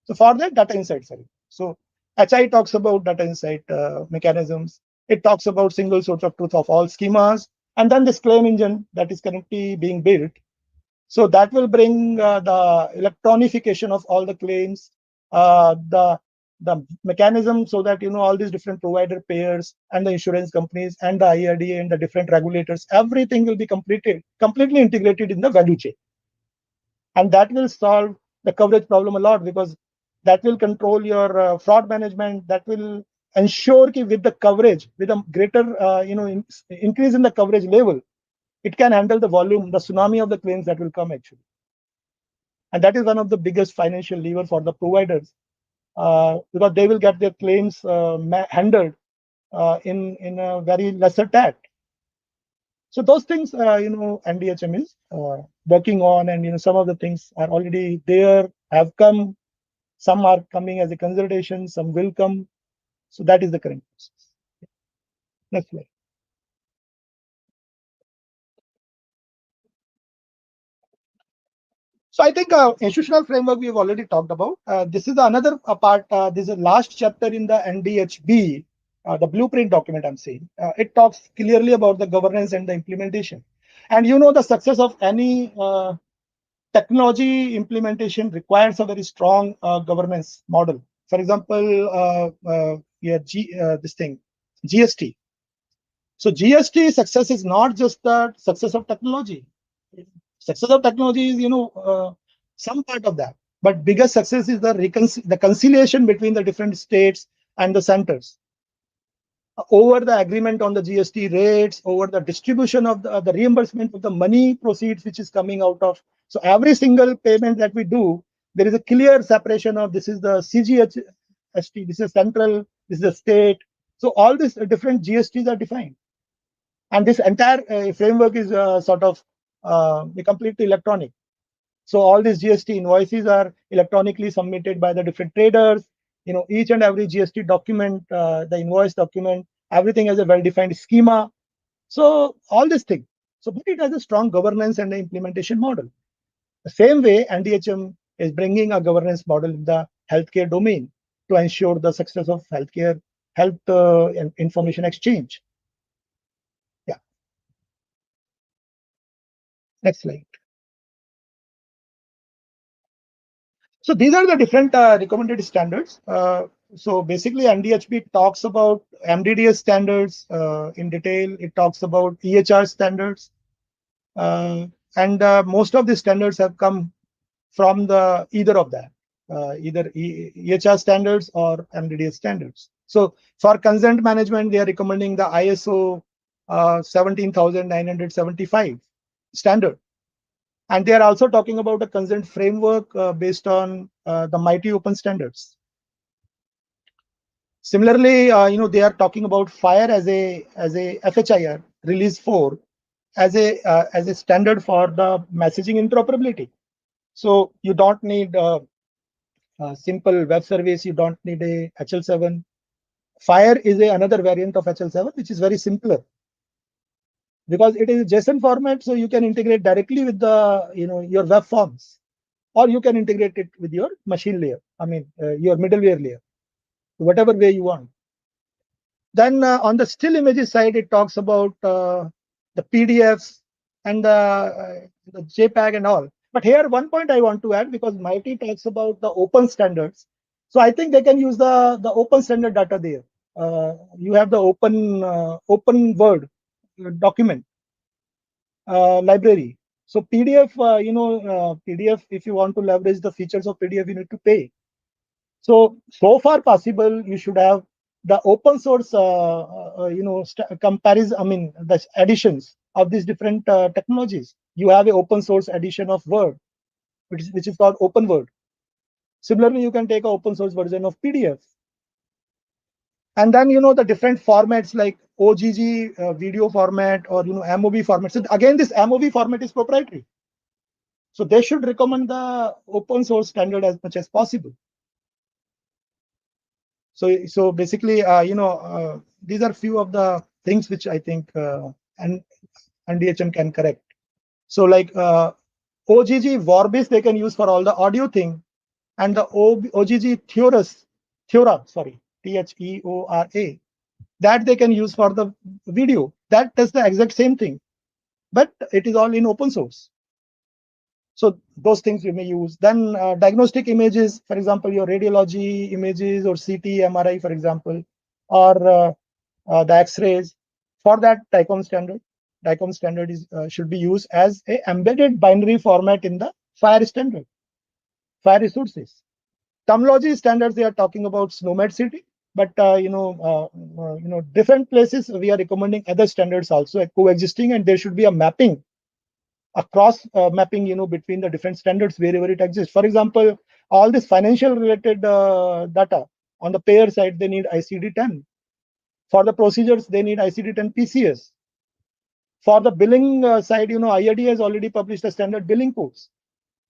So for that, data insights are. So HI talks about data insight mechanisms. It talks about single source of truth of all schemas, and then this claim engine that is currently being built. So that will bring the electronification of all the claims, the mechanism, so that all these different provider payers and the insurance companies and the IRDA and the different regulators, everything will be completely integrated in the value chain. And that will solve the coverage problem a lot, because that will control your fraud management. That will ensure that with the coverage, with a greater increase in the coverage level, it can handle the volume, the tsunami of the claims that will come actually. And that is one of the biggest financial lever for the providers, because they will get their claims handled in a very lesser tact. So those things, NDHM is working on, and some of the things are already there, have come. Some are coming as a consultation, some will come. So that is the current process. Next slide. So I think institutional framework we have already talked about. This is another part. This is the last chapter in the NDHB, the blueprint document I'm saying. It talks clearly about the governance and the implementation. And the success of any technology implementation requires a very strong governance model. For example, this thing, GST. So GST success is not just the success of technology. Success of technology is, some part of that. But biggest success is the conciliation between the different states and the centers over the agreement on the GST rates, over the distribution of the reimbursement of the money proceeds which is coming out of. So every single payment that we do, there is a clear separation of this is the CGHST, this is central, this is the state. So all these different GSTs are defined. And this entire framework is sort of completely electronic. So all these GST invoices are electronically submitted by the different traders. Each and every GST document, the invoice document, everything has a well-defined schema. So all these things. So but it has a strong governance and an implementation model. The same way, NDHM is bringing a governance model in the healthcare domain to ensure the success of healthcare, health and information exchange. Yeah. Next slide. So these are the different recommended standards. So basically, NDHB talks about MDDS standards in detail. It talks about EHR standards. And most of the standards have come from either of that, either EHR standards or MDDS standards. So for consent management, they are recommending the ISO 17975 standard. And they are also talking about a consent framework based on the MITRE open standards. Similarly, they are talking about FHIR as a FHIR release 4 as a standard for the messaging interoperability. So you don't need a simple web service. You don't need a HL7. FHIR is another variant of HL7, which is very simpler, because it is a JSON format, so you can integrate directly with the your web forms, or you can integrate it with your machine layer. I mean, your middleware layer, whatever way you want. Then on the still images side, it talks about the PDFs and the JPEG and all. But here, one point I want to add, because MITRE talks about the open standards. So I think they can use the open standard data there. You have the open Word document library. So PDF, PDF, if you want to leverage the features of PDF, you need to pay. So far possible, you should have the open source, comparison. I mean, the additions of these different technologies. You have an open source edition of Word, which is called Open Word. Similarly, you can take an open source version of PDF. And then, the different formats like OGG video format or, MOV format. So again, this MOV format is proprietary. So they should recommend the open source standard as much as possible. So basically, these are few of the things which I think and DHM can correct. So like OGG Vorbis they can use for all the audio thing, and the OGG Theora, sorry, THEORA, that they can use for the video. That does the exact same thing, but it is all in open source. So those things you may use. Then diagnostic images, for example, your radiology images or CT, MRI, for example, or the X-rays. For that, DICOM standard is should be used as a embedded binary format in the FHIR standard, FHIR resources. Terminology standards they are talking about SNOMED City, but different places we are recommending other standards also coexisting, and there should be a mapping, a cross mapping, between the different standards wherever it exists. For example, all this financial related data on the payer side, they need ICD-10. For the procedures, they need ICD-10 PCS. For the billing side, IRD has already published the standard billing codes.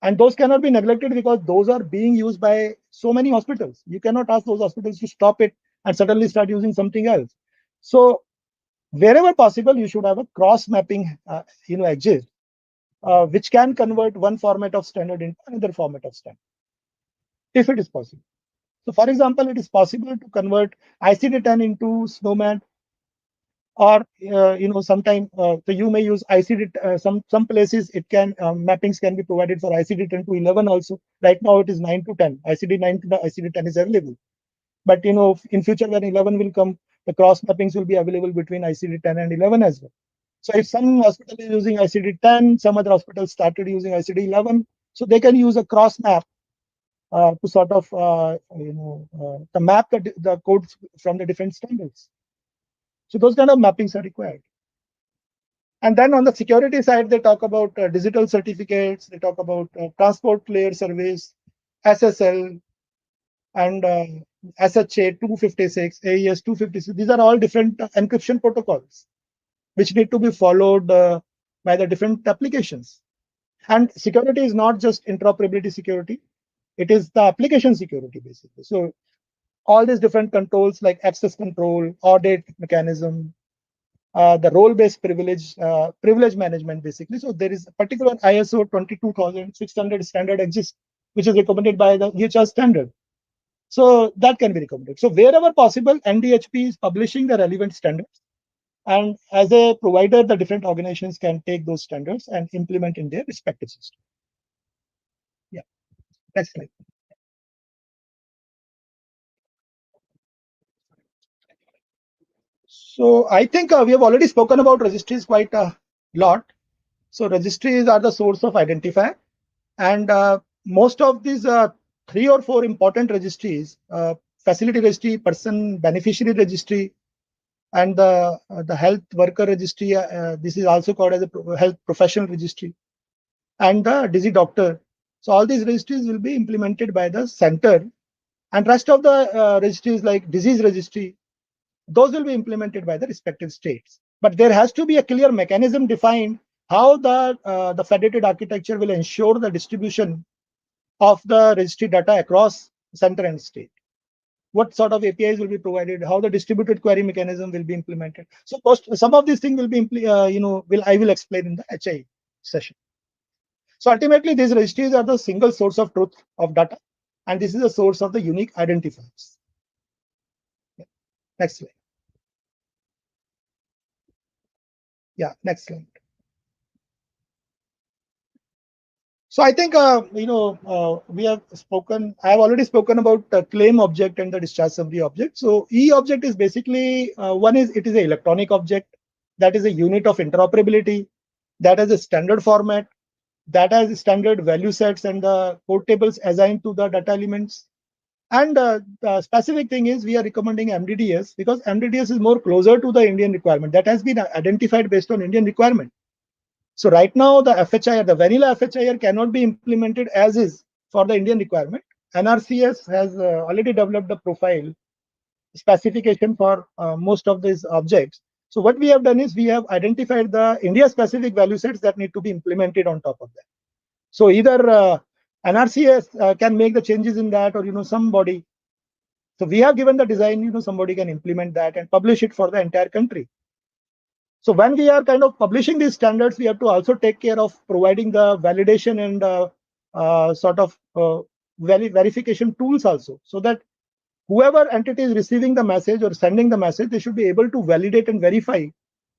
And those cannot be neglected because those are being used by so many hospitals. You cannot ask those hospitals to stop it and suddenly start using something else. So wherever possible, you should have a cross mapping, exist, which can convert one format of standard into another format of standard, if it is possible. So for example, it is possible to convert ICD-10 into SNOMED, or sometime so you may use ICD. Some places it can mappings can be provided for ICD-10 to 11 also. Right now it is 9 to 10. ICD-9 to the ICD-10 is available, but in future when 11 will come, the cross mappings will be available between ICD-10 and 11 as well. So if some hospital is using ICD-10, some other hospitals started using ICD-11, so they can use a cross map to sort of to map the codes from the different standards. So those kind of mappings are required. And then on the security side, they talk about digital certificates, they talk about transport layer service, SSL, and SHA 256, AES 256. These are all different encryption protocols which need to be followed by the different applications. And security is not just interoperability security, it is the application security basically. So all these different controls like access control, audit mechanism, the role-based privilege management basically. So there is a particular ISO 22600 standard exists, which is recommended by the EHR standard. So that can be recommended. So wherever possible, NDHP is publishing the relevant standards. And as a provider, the different organizations can take those standards and implement in their respective system. Yeah, next slide. So I think we have already spoken about registries quite a lot. So registries are the source of identifier, and most of these 3 or 4 important registries, facility registry, person beneficiary registry, and the health worker registry. This is also called as a health professional registry, and the Digi Doctor. So all these registries will be implemented by the center, and rest of the registries like disease registry, those will be implemented by the respective states. But there has to be a clear mechanism defined how the federated architecture will ensure the distribution of the registry data across center and state. What sort of APIs will be provided, how the distributed query mechanism will be implemented. So some of these things will be, I will explain in the HI session. So ultimately, these registries are the single source of truth of data, and this is the source of the unique identifiers. Yeah. Next slide. Yeah, next slide. So I think we have spoken. I have already spoken about the claim object and the discharge summary object. So E object is basically it is an electronic object that is a unit of interoperability, that has a standard format, that has standard value sets and the code tables assigned to the data elements. And the specific thing is we are recommending MDDS because MDDS is more closer to the Indian requirement that has been identified based on Indian requirement. So right now the FHIR, the vanilla FHIR cannot be implemented as is for the Indian requirement. NRCS has already developed a profile specification for most of these objects. So what we have done is we have identified the India specific value sets that need to be implemented on top of that. So either NRCS can make the changes in that, or somebody. So we have given the design, somebody can implement that and publish it for the entire country. So when we are kind of publishing these standards, we have to also take care of providing the validation and sort of verification tools also, so that whoever entity is receiving the message or sending the message, they should be able to validate and verify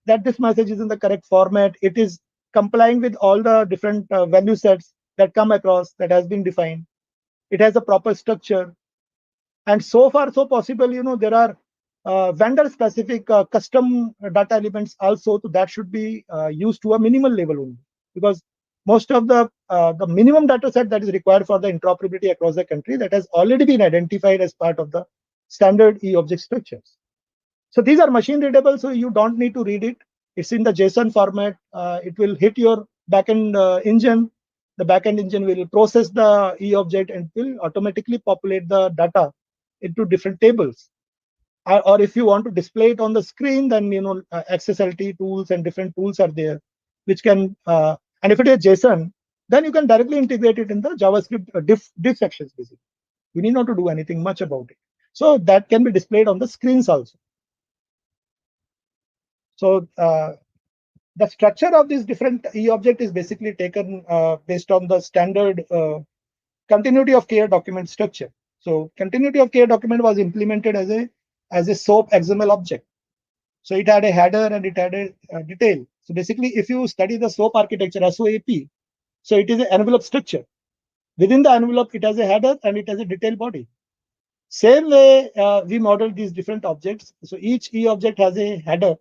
that this message is in the correct format. It is complying with all the different value sets that come across that has been defined. It has a proper structure. And so far, so possible, there are vendor-specific custom data elements also. So that should be used to a minimal level only, because most of the minimum data set that is required for the interoperability across the country, that has already been identified as part of the standard e-object structures. So these are machine readable, so you don't need to read it. It's in the JSON format. It will hit your backend engine. The backend engine will process the e-object and will automatically populate the data into different tables. Or if you want to display it on the screen, then XSLT tools and different tools are there, which can and if it is JSON, then you can directly integrate it in the JavaScript diff sections. Basically, you need not to do anything much about it. So that can be displayed on the screens also. So the structure of these different e-object is basically taken based on the standard continuity of care document structure. So continuity of care document was implemented as a SOAP XML object. So it had a header and it had a detail. So basically, if you study the SOAP architecture, SOAP, so it is an envelope structure. Within the envelope, it has a header and it has a detail body. Same way, we model these different objects. So each e-object has a header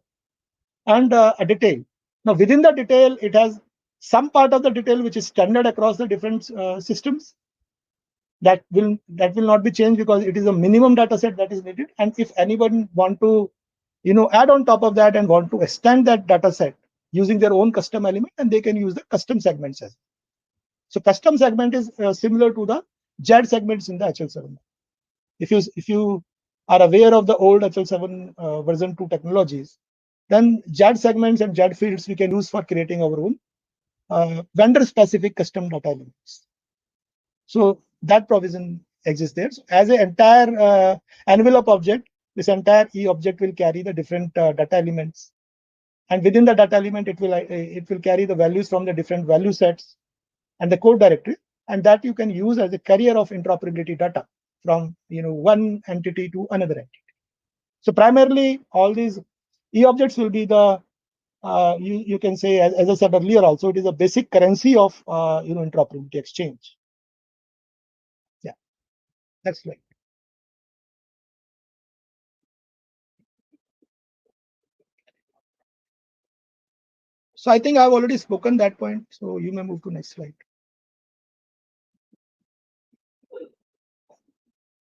and a detail. Now, within the detail, it has some part of the detail which is standard across the different systems. That will not be changed because it is a minimum data set that is needed. And if anyone want to, add on top of that and want to extend that data set using their own custom element, and they can use the custom segments as well. So custom segment is similar to the JAD segments in the HL7. If you are aware of the old HL7 version 2 technologies, then JAD segments and JAD fields we can use for creating our own vendor-specific custom data elements. So that provision exists there. So as an entire envelope object, this entire e-object will carry the different data elements, and within the data element, it will carry the values from the different value sets and the code directory, and that you can use as a carrier of interoperability data from one entity to another entity. So primarily, all these e-objects will be the you can say, as I said earlier, also it is a basic currency of interoperability exchange. Yeah, next slide. So I think I've already spoken that point. So you may move to next slide.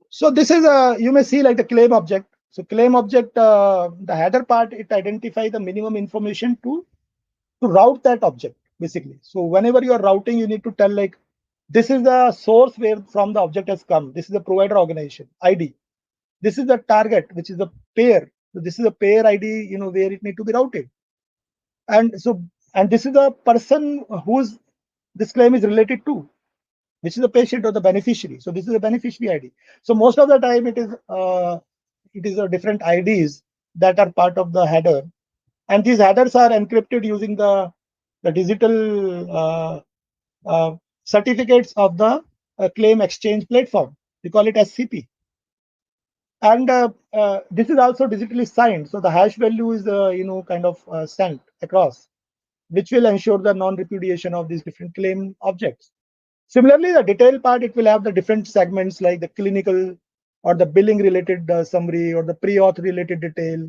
So this is you may see like the claim object. So claim object, the header part, it identifies the minimum information to route that object basically. So whenever you are routing, you need to tell like this is the source where from the object has come. This is the provider organization ID. This is the target, which is the pair. So this is a pair ID, where it need to be routed. And this is the person whose this claim is related to, which is the patient or the beneficiary. So this is a beneficiary ID. So most of the time it is a different IDs that are part of the header, and these headers are encrypted using the digital certificates of the claim exchange platform. We call it SCP. And this is also digitally signed. So the hash value is kind of sent across, which will ensure the non-repudiation of these different claim objects. Similarly, the detail part, it will have the different segments like the clinical or the billing related summary or the pre-auth related detail.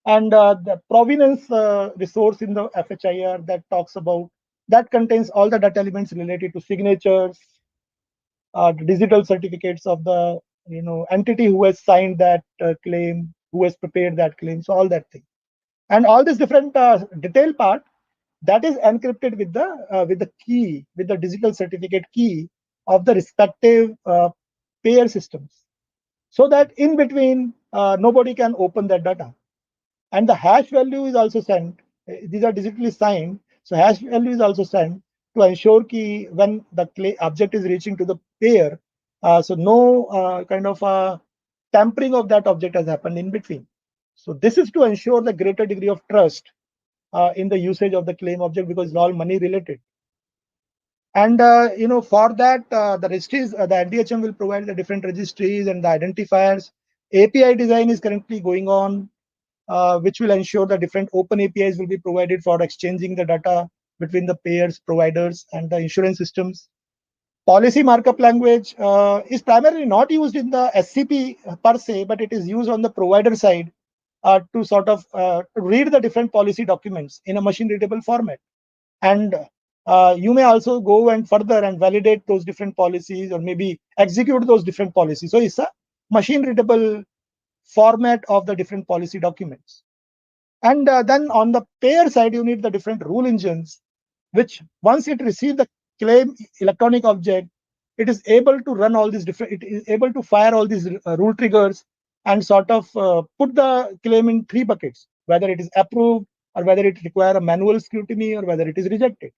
And the provenance resource in the FHIR that talks about, that contains all the data elements related to signatures, the digital certificates of the entity who has signed that claim, who has prepared that claim. So all that thing. And all this different detail part, that is encrypted with the key, with the digital certificate key of the respective payer systems, so that in between nobody can open that data. And the hash value is also sent. These are digitally signed. So hash value is also sent to ensure that when the object is reaching to the payer, so no kind of tampering of that object has happened in between. So this is to ensure the greater degree of trust in the usage of the claim object, because it's all money related. And for that, the registries, the NDHM will provide the different registries and the identifiers. API design is currently going on, which will ensure that different open APIs will be provided for exchanging the data between the payers, providers, and the insurance systems. Policy markup language is primarily not used in the SCP per se, but it is used on the provider side to sort of read the different policy documents in a machine readable format. And you may also go and further and validate those different policies, or maybe execute those different policies. So it's a machine readable format of the different policy documents. And then on the payer side, you need the different rule engines, which once it receives the claim electronic object, it is able to run all these different, it is able to fire all these rule triggers and sort of put the claim in three buckets, whether it is approved, or whether it requires a manual scrutiny, or whether it is rejected.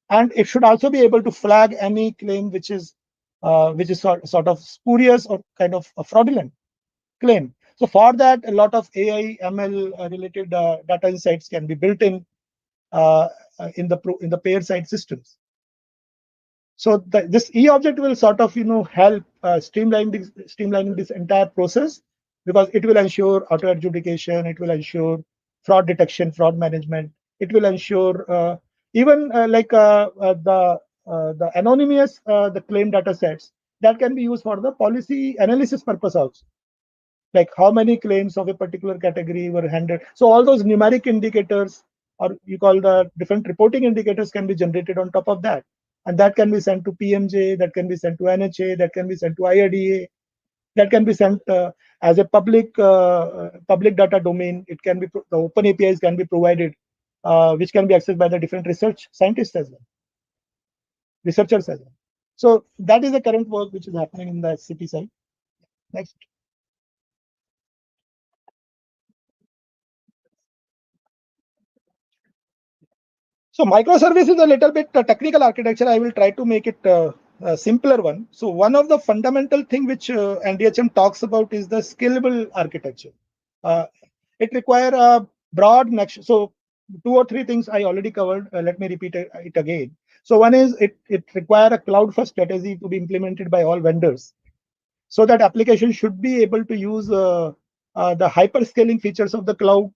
And it should also be able to flag any claim which is sort of spurious or kind of a fraudulent claim. So for that, a lot of AI, ML related data insights can be built in the payer side systems. So this e-object will sort of help streamlining this entire process, because it will ensure auto adjudication, it will ensure fraud detection, fraud management. It will ensure even the anonymous the claim data sets that can be used for the policy analysis purpose also, like how many claims of a particular category were handled. So all those numeric indicators, or you call the different reporting indicators, can be generated on top of that. And that can be sent to PMJ, that can be sent to NHA, that can be sent to IRDA, that can be sent as a public data domain. It can be, the open APIs can be provided, which can be accessed by the different research scientists as well, researchers as well. So that is the current work which is happening in the SCP side. Next. So microservice is a little bit technical architecture. I will try to make it a simpler one. So one of the fundamental thing which NDHM talks about is the scalable architecture. It requires a broad next. So 2 or 3 things I already covered. Let me repeat it again. So one is it requires a cloud first strategy to be implemented by all vendors, so that application should be able to use the hyperscaling features of the cloud.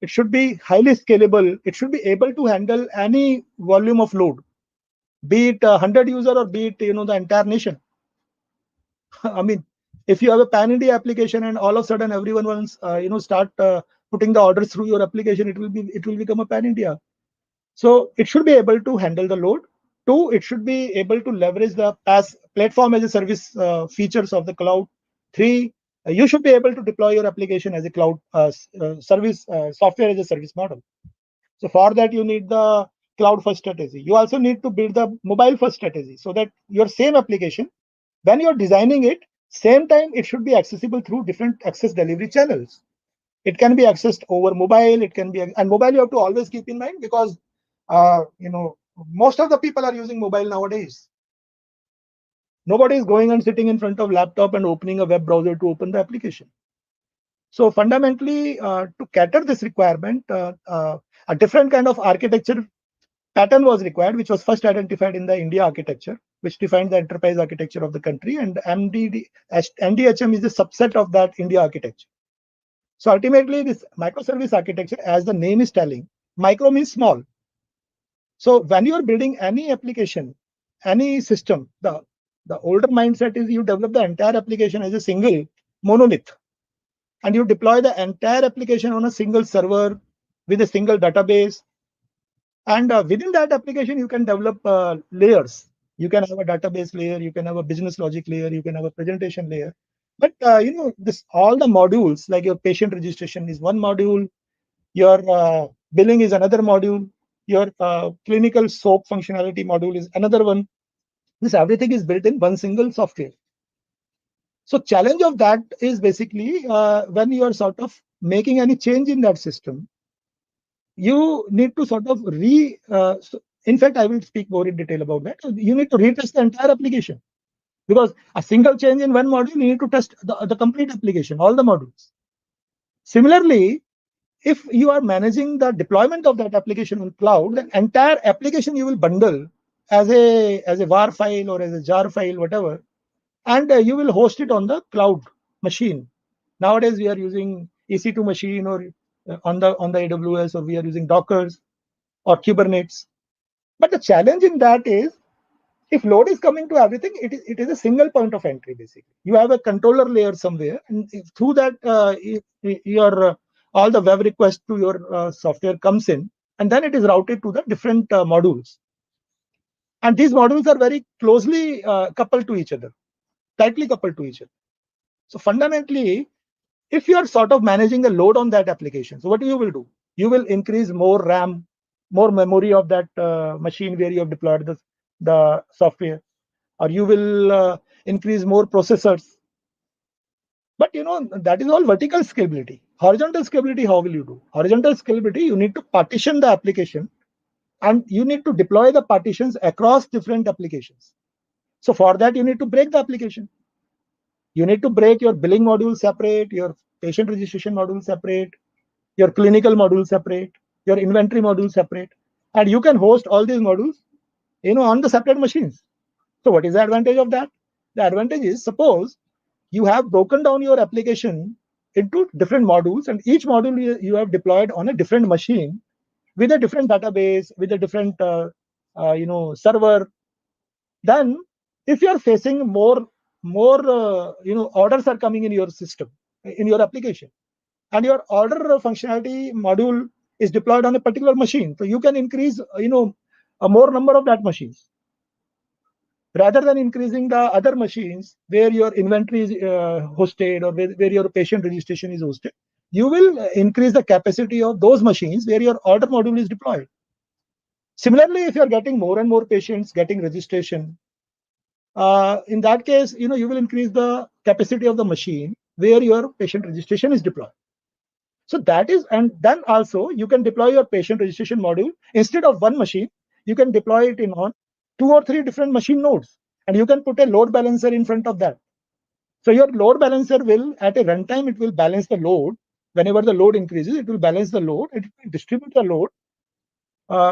It should be highly scalable. It should be able to handle any volume of load, be it 100 user or be it the entire nation. I mean, if you have a pan India application and all of a sudden everyone wants start putting the orders through your application, it will become a pan India. So it should be able to handle the load. 2, it should be able to leverage the platform as a service features of the cloud. 3, you should be able to deploy your application as a cloud service, software as a service model. So for that, you need the cloud first strategy. You also need to build the mobile first strategy, so that your same application, when you're designing it, same time it should be accessible through different access delivery channels. It can be accessed over mobile. It can be, and mobile you have to always keep in mind, because most of the people are using mobile nowadays. Nobody is going and sitting in front of laptop and opening a web browser to open the application. So fundamentally, to cater this requirement, a different kind of architecture pattern was required, which was first identified in the India architecture, which defined the enterprise architecture of the country, and NDHM is a subset of that India architecture. So ultimately, this microservice architecture, as the name is telling, micro means small. So when you are building any application, any system, the older mindset is you develop the entire application as a single monolith, and you deploy the entire application on a single server with a single database. And within that application, you can develop layers. You can have a database layer, you can have a business logic layer, you can have a presentation layer. But this all the modules, like your patient registration is one module, your billing is another module, your clinical SOAP functionality module is another one. This everything is built in one single software. So challenge of that is basically when you are sort of making any change in that system, you need to sort of in fact, I will speak more in detail about that. You need to retest the entire application, because a single change in one module, you need to test the complete application, all the modules. Similarly, if you are managing the deployment of that application on cloud, the entire application you will bundle as a var file or as a jar file, whatever, and you will host it on the cloud machine. Nowadays we are using EC2 machine, or on the AWS, or we are using Dockers or Kubernetes. But the challenge in that is, if load is coming to everything, it is a single point of entry. Basically, you have a controller layer somewhere, and through that your all the web request to your software comes in, and then it is routed to the different modules. And these modules are very closely coupled to each other, tightly coupled to each other. So fundamentally, if you are sort of managing the load on that application, so what you will do? You will increase more RAM, more memory of that machine where you have deployed the software, or you will increase more processors. But that is all vertical scalability. Horizontal scalability, how will you do? Horizontal scalability, you need to partition the application, and you need to deploy the partitions across different applications. So for that, you need to break the application. You need to break your billing module separate, your patient registration module separate, your clinical module separate, your inventory module separate, and you can host all these modules, on the separate machines. So what is the advantage of that? The advantage is, suppose you have broken down your application into different modules, and each module you have deployed on a different machine with a different database, with a different server. Then if you are facing more orders are coming in your system, in your application, and your order functionality module is deployed on a particular machine, so you can increase a more number of that machines, rather than increasing the other machines where your inventory is hosted, or where your patient registration is hosted. You will increase the capacity of those machines where your order module is deployed. Similarly, if you are getting more and more patients getting registration, in that case, you will increase the capacity of the machine where your patient registration is deployed. So that is, and then also you can deploy your patient registration module instead of one machine. You can deploy it on 2 or 3 different machine nodes, and you can put a load balancer in front of that. So your load balancer will, at a runtime, it will balance the load. Whenever the load increases, it will balance the load. It will distribute the load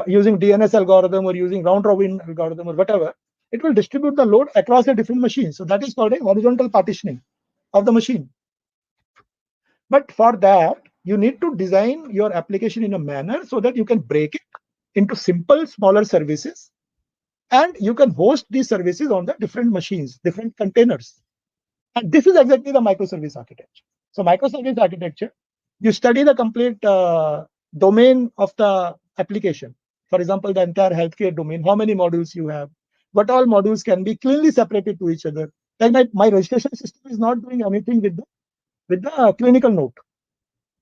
using DNS algorithm, or using round robin algorithm, or whatever. It will distribute the load across the different machines. So that is called a horizontal partitioning of the machine. But for that, you need to design your application in a manner so that you can break it into simple, smaller services, and you can host these services on the different machines, different containers. And this is exactly the microservice architecture. So microservice architecture, you study the complete domain of the application. For example, the entire healthcare domain, how many modules you have, what all modules can be cleanly separated to each other. Like my registration system is not doing anything with the clinical note.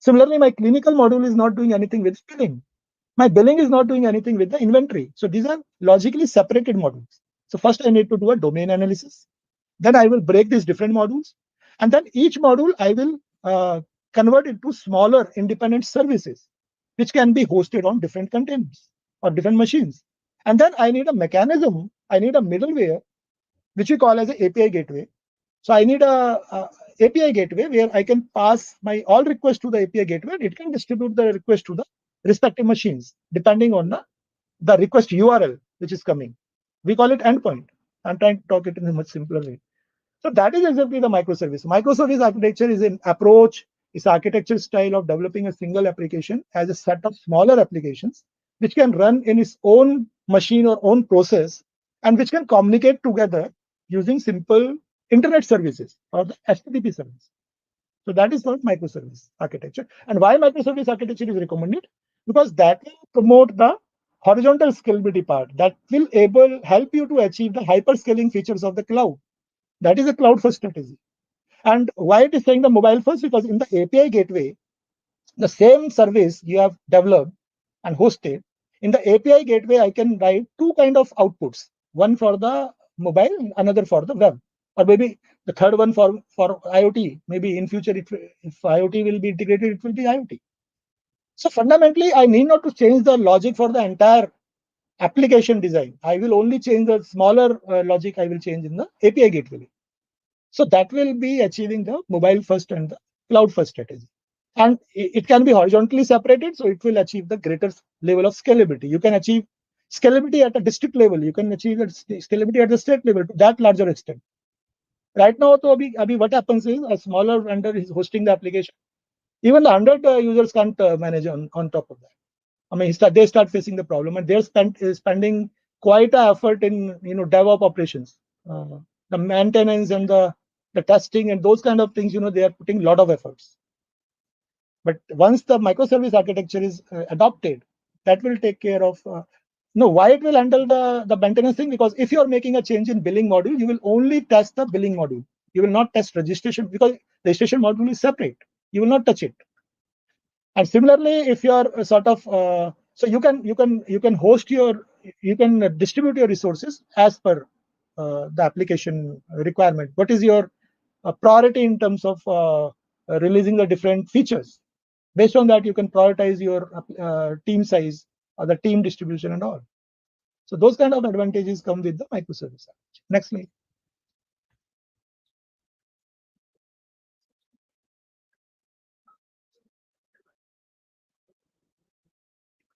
Similarly, my clinical module is not doing anything with billing. My billing is not doing anything with the inventory. So these are logically separated modules. So first I need to do a domain analysis. Then I will break these different modules. And then each module I will convert into smaller independent services, which can be hosted on different containers or different machines. And then I need a mechanism, I need a middleware, which we call as an API gateway. So I need a API gateway where I can pass my all requests to the API gateway, and it can distribute the request to the respective machines depending on the request URL which is coming. We call it endpoint. I'm trying to talk it in a much simpler way. So that is exactly the microservice. Microservice architecture is an approach, it's architecture style of developing a single application as a set of smaller applications which can run in its own machine or own process, and which can communicate together using simple internet services or the HTTP service. So that is called microservice architecture. And why microservice architecture is recommended? Because that will promote the horizontal scalability part, that will help you to achieve the hyperscaling features of the cloud. That is a cloud first strategy. And why it is saying the mobile first? Because in the API gateway, the same service you have developed and hosted, in the API gateway, I can write 2 kind of outputs, one for the mobile, another for the web. or maybe the third one for IoT. Maybe in future, if IoT will be integrated, it will be IoT. So fundamentally, I need not to change the logic for the entire application design. I will only change the smaller logic. I will change in the API gateway. So that will be achieving the mobile first and the cloud first strategy. And it can be horizontally separated, so it will achieve the greater level of scalability. You can achieve scalability at a district level. You can achieve scalability at the state level to that larger extent. Right now, so what happens is a smaller vendor is hosting the application. Even the 100 users can't manage on top of that. I mean, they start facing the problem, and they're spending quite an effort in DevOps operations, the maintenance and the testing and those kind of things. They are putting a lot of efforts. But once the microservice architecture is adopted, that will take care of. Why it will handle the maintenance thing? Because if you are making a change in billing module, you will only test the billing module. You will not test registration, because registration module is separate. You will not touch it. And similarly, if you are sort of so you can host you can distribute your resources as per the application requirement. What is your priority in terms of releasing the different features? Based on that, you can prioritize your team size or the team distribution and all. So those kind of advantages come with the microservice. Next slide.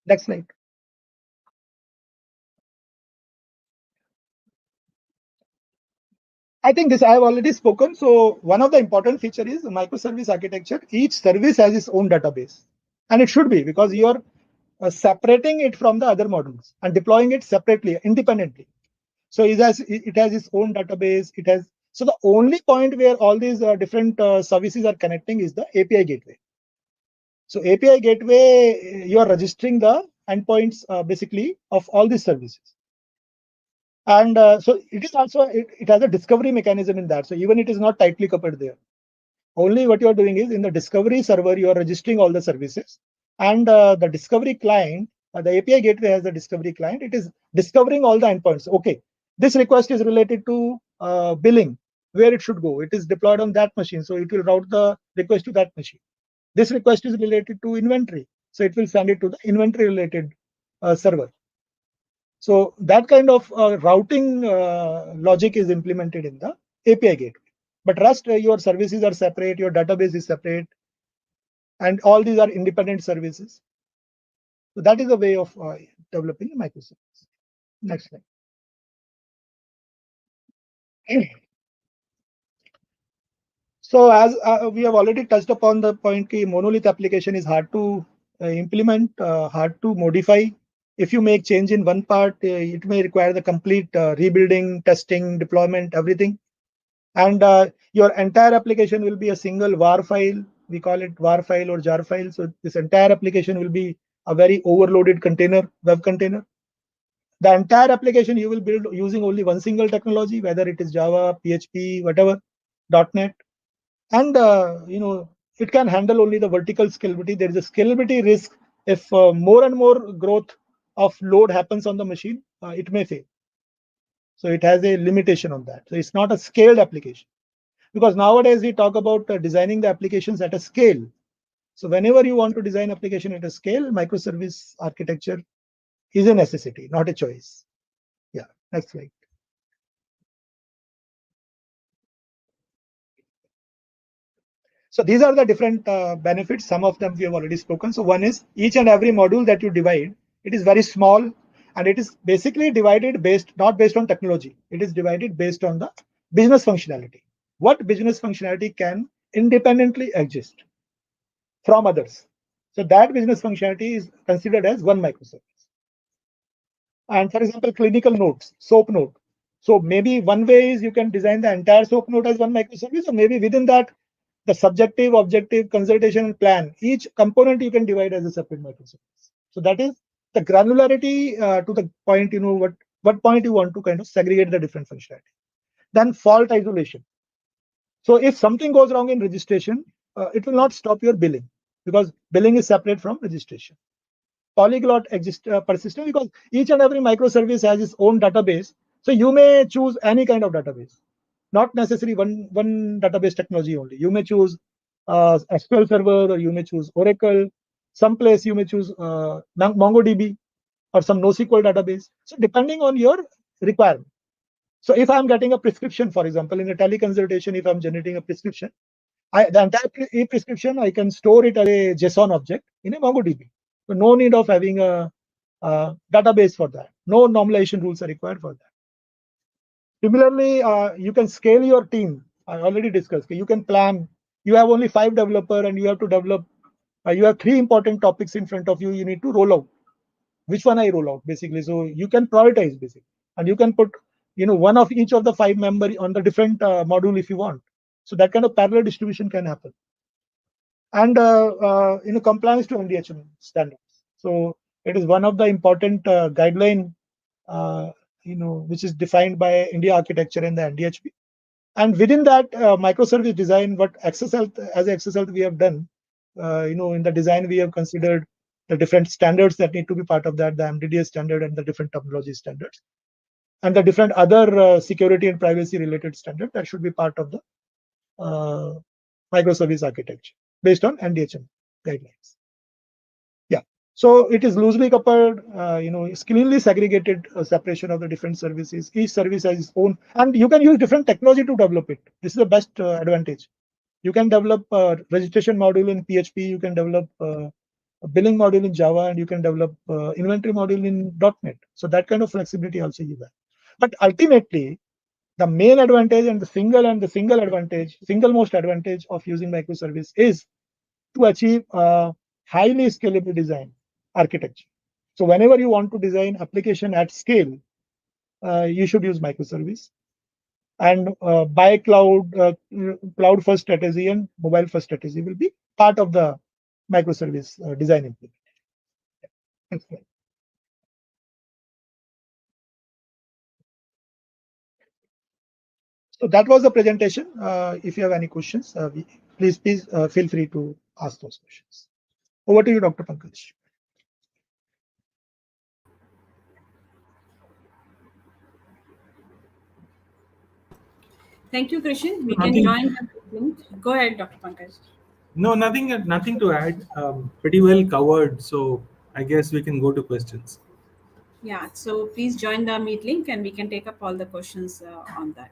Next slide. I think this I have already spoken. So one of the important feature is the microservice architecture. Each service has its own database, and it should be, because you are separating it from the other modules and deploying it separately, independently. So it has its own database. So the only point where all these different services are connecting is the API gateway. So API gateway, you are registering the endpoints basically of all these services. And so it is also, it has a discovery mechanism in that. So even it is not tightly coupled there. Only what you are doing is in the discovery server, you are registering all the services. And the discovery client, the API gateway has the discovery client. It is discovering all the endpoints. Okay, this request is related to billing, where it should go. It is deployed on that machine. So it will route the request to that machine. This request is related to inventory. So it will send it to the inventory related server. So that kind of routing logic is implemented in the API gateway. But rest, your services are separate, your database is separate, and all these are independent services. So that is a way of developing a microservice. Next slide. So as we have already touched upon the point, monolith application is hard to implement, hard to modify. If you make change in one part, it may require the complete rebuilding, testing, deployment, everything. And your entire application will be a single WAR file. We call it WAR file or jar file. So this entire application will be a very overloaded container, web container. The entire application you will build using only one single technology, whether it is Java, PHP, whatever, .NET. And it can handle only the vertical scalability. There is a scalability risk. If more and more growth of load happens on the machine, it may fail. So it has a limitation on that. So it's not a scaled application. Because nowadays we talk about designing the applications at a scale. So whenever you want to design application at a scale, microservice architecture is a necessity, not a choice. Yeah, next slide. So these are the different benefits. Some of them we have already spoken. So one is each and every module that you divide, it is very small, and it is basically divided not based on technology. It is divided based on the business functionality. What business functionality can independently exist from others? So that business functionality is considered as one microservice. And for example, clinical notes, SOAP node. So maybe one way is you can design the entire SOAP node as one microservice, or maybe within that, the subjective, objective, consultation, and plan, each component you can divide as a separate microservice. So that is the granularity to the point, what point you want to kind of segregate the different functionality. Then fault isolation. So if something goes wrong in registration, it will not stop your billing, because billing is separate from registration. Polyglot persistent, because each and every microservice has its own database. So you may choose any kind of database. not necessarily one database technology only. You may choose SQL Server, or you may choose Oracle. Someplace you may choose MongoDB or some NoSQL database. So depending on your requirement. So if I'm getting a prescription, for example, in a teleconsultation, if I'm generating a prescription, the entire e-prescription, I can store it as a JSON object in a MongoDB. So no need of having a database for that. No normalization rules are required for that. Similarly, you can scale your team. I already discussed. You can plan. You have only 5 developers and you have to develop. You have 3 important topics in front of you. You need to roll out. Which one I roll out, basically? So you can prioritize, basically, and you can put, one of each of the 5 members on the different module if you want. So that kind of parallel distribution can happen. And compliance to MDHM standards. So it is one of the important guideline, which is defined by India architecture and the NDHP. And within that microservice design, what Access Health, as Access Health we have done, in the design we have considered the different standards that need to be part of that, the MDDS standard and the different terminology standards, and the different other security and privacy related standards that should be part of the microservice architecture based on NDHM guidelines. Yeah, so it is loosely coupled, it's cleanly segregated separation of the different services. Each service has its own, and you can use different technology to develop it. This is the best advantage. You can develop a registration module in PHP, you can develop a billing module in Java, and you can develop inventory module in .NET. So that kind of flexibility also you have. But ultimately, the main advantage and the single most advantage of using microservice is to achieve a highly scalable design architecture. So whenever you want to design application at scale, you should use microservice. And by cloud first strategy and mobile first strategy will be part of the microservice design implementation. So that was the presentation. If you have any questions, please feel free to ask those questions. Over to you, Dr. Pankaj. Thank you, Krishan. We can join the link. Go ahead, Dr. Pankaj. No, nothing to add. Pretty well covered. So I guess we can go to questions. Yeah, so please join the Meet link and we can take up all the questions on that.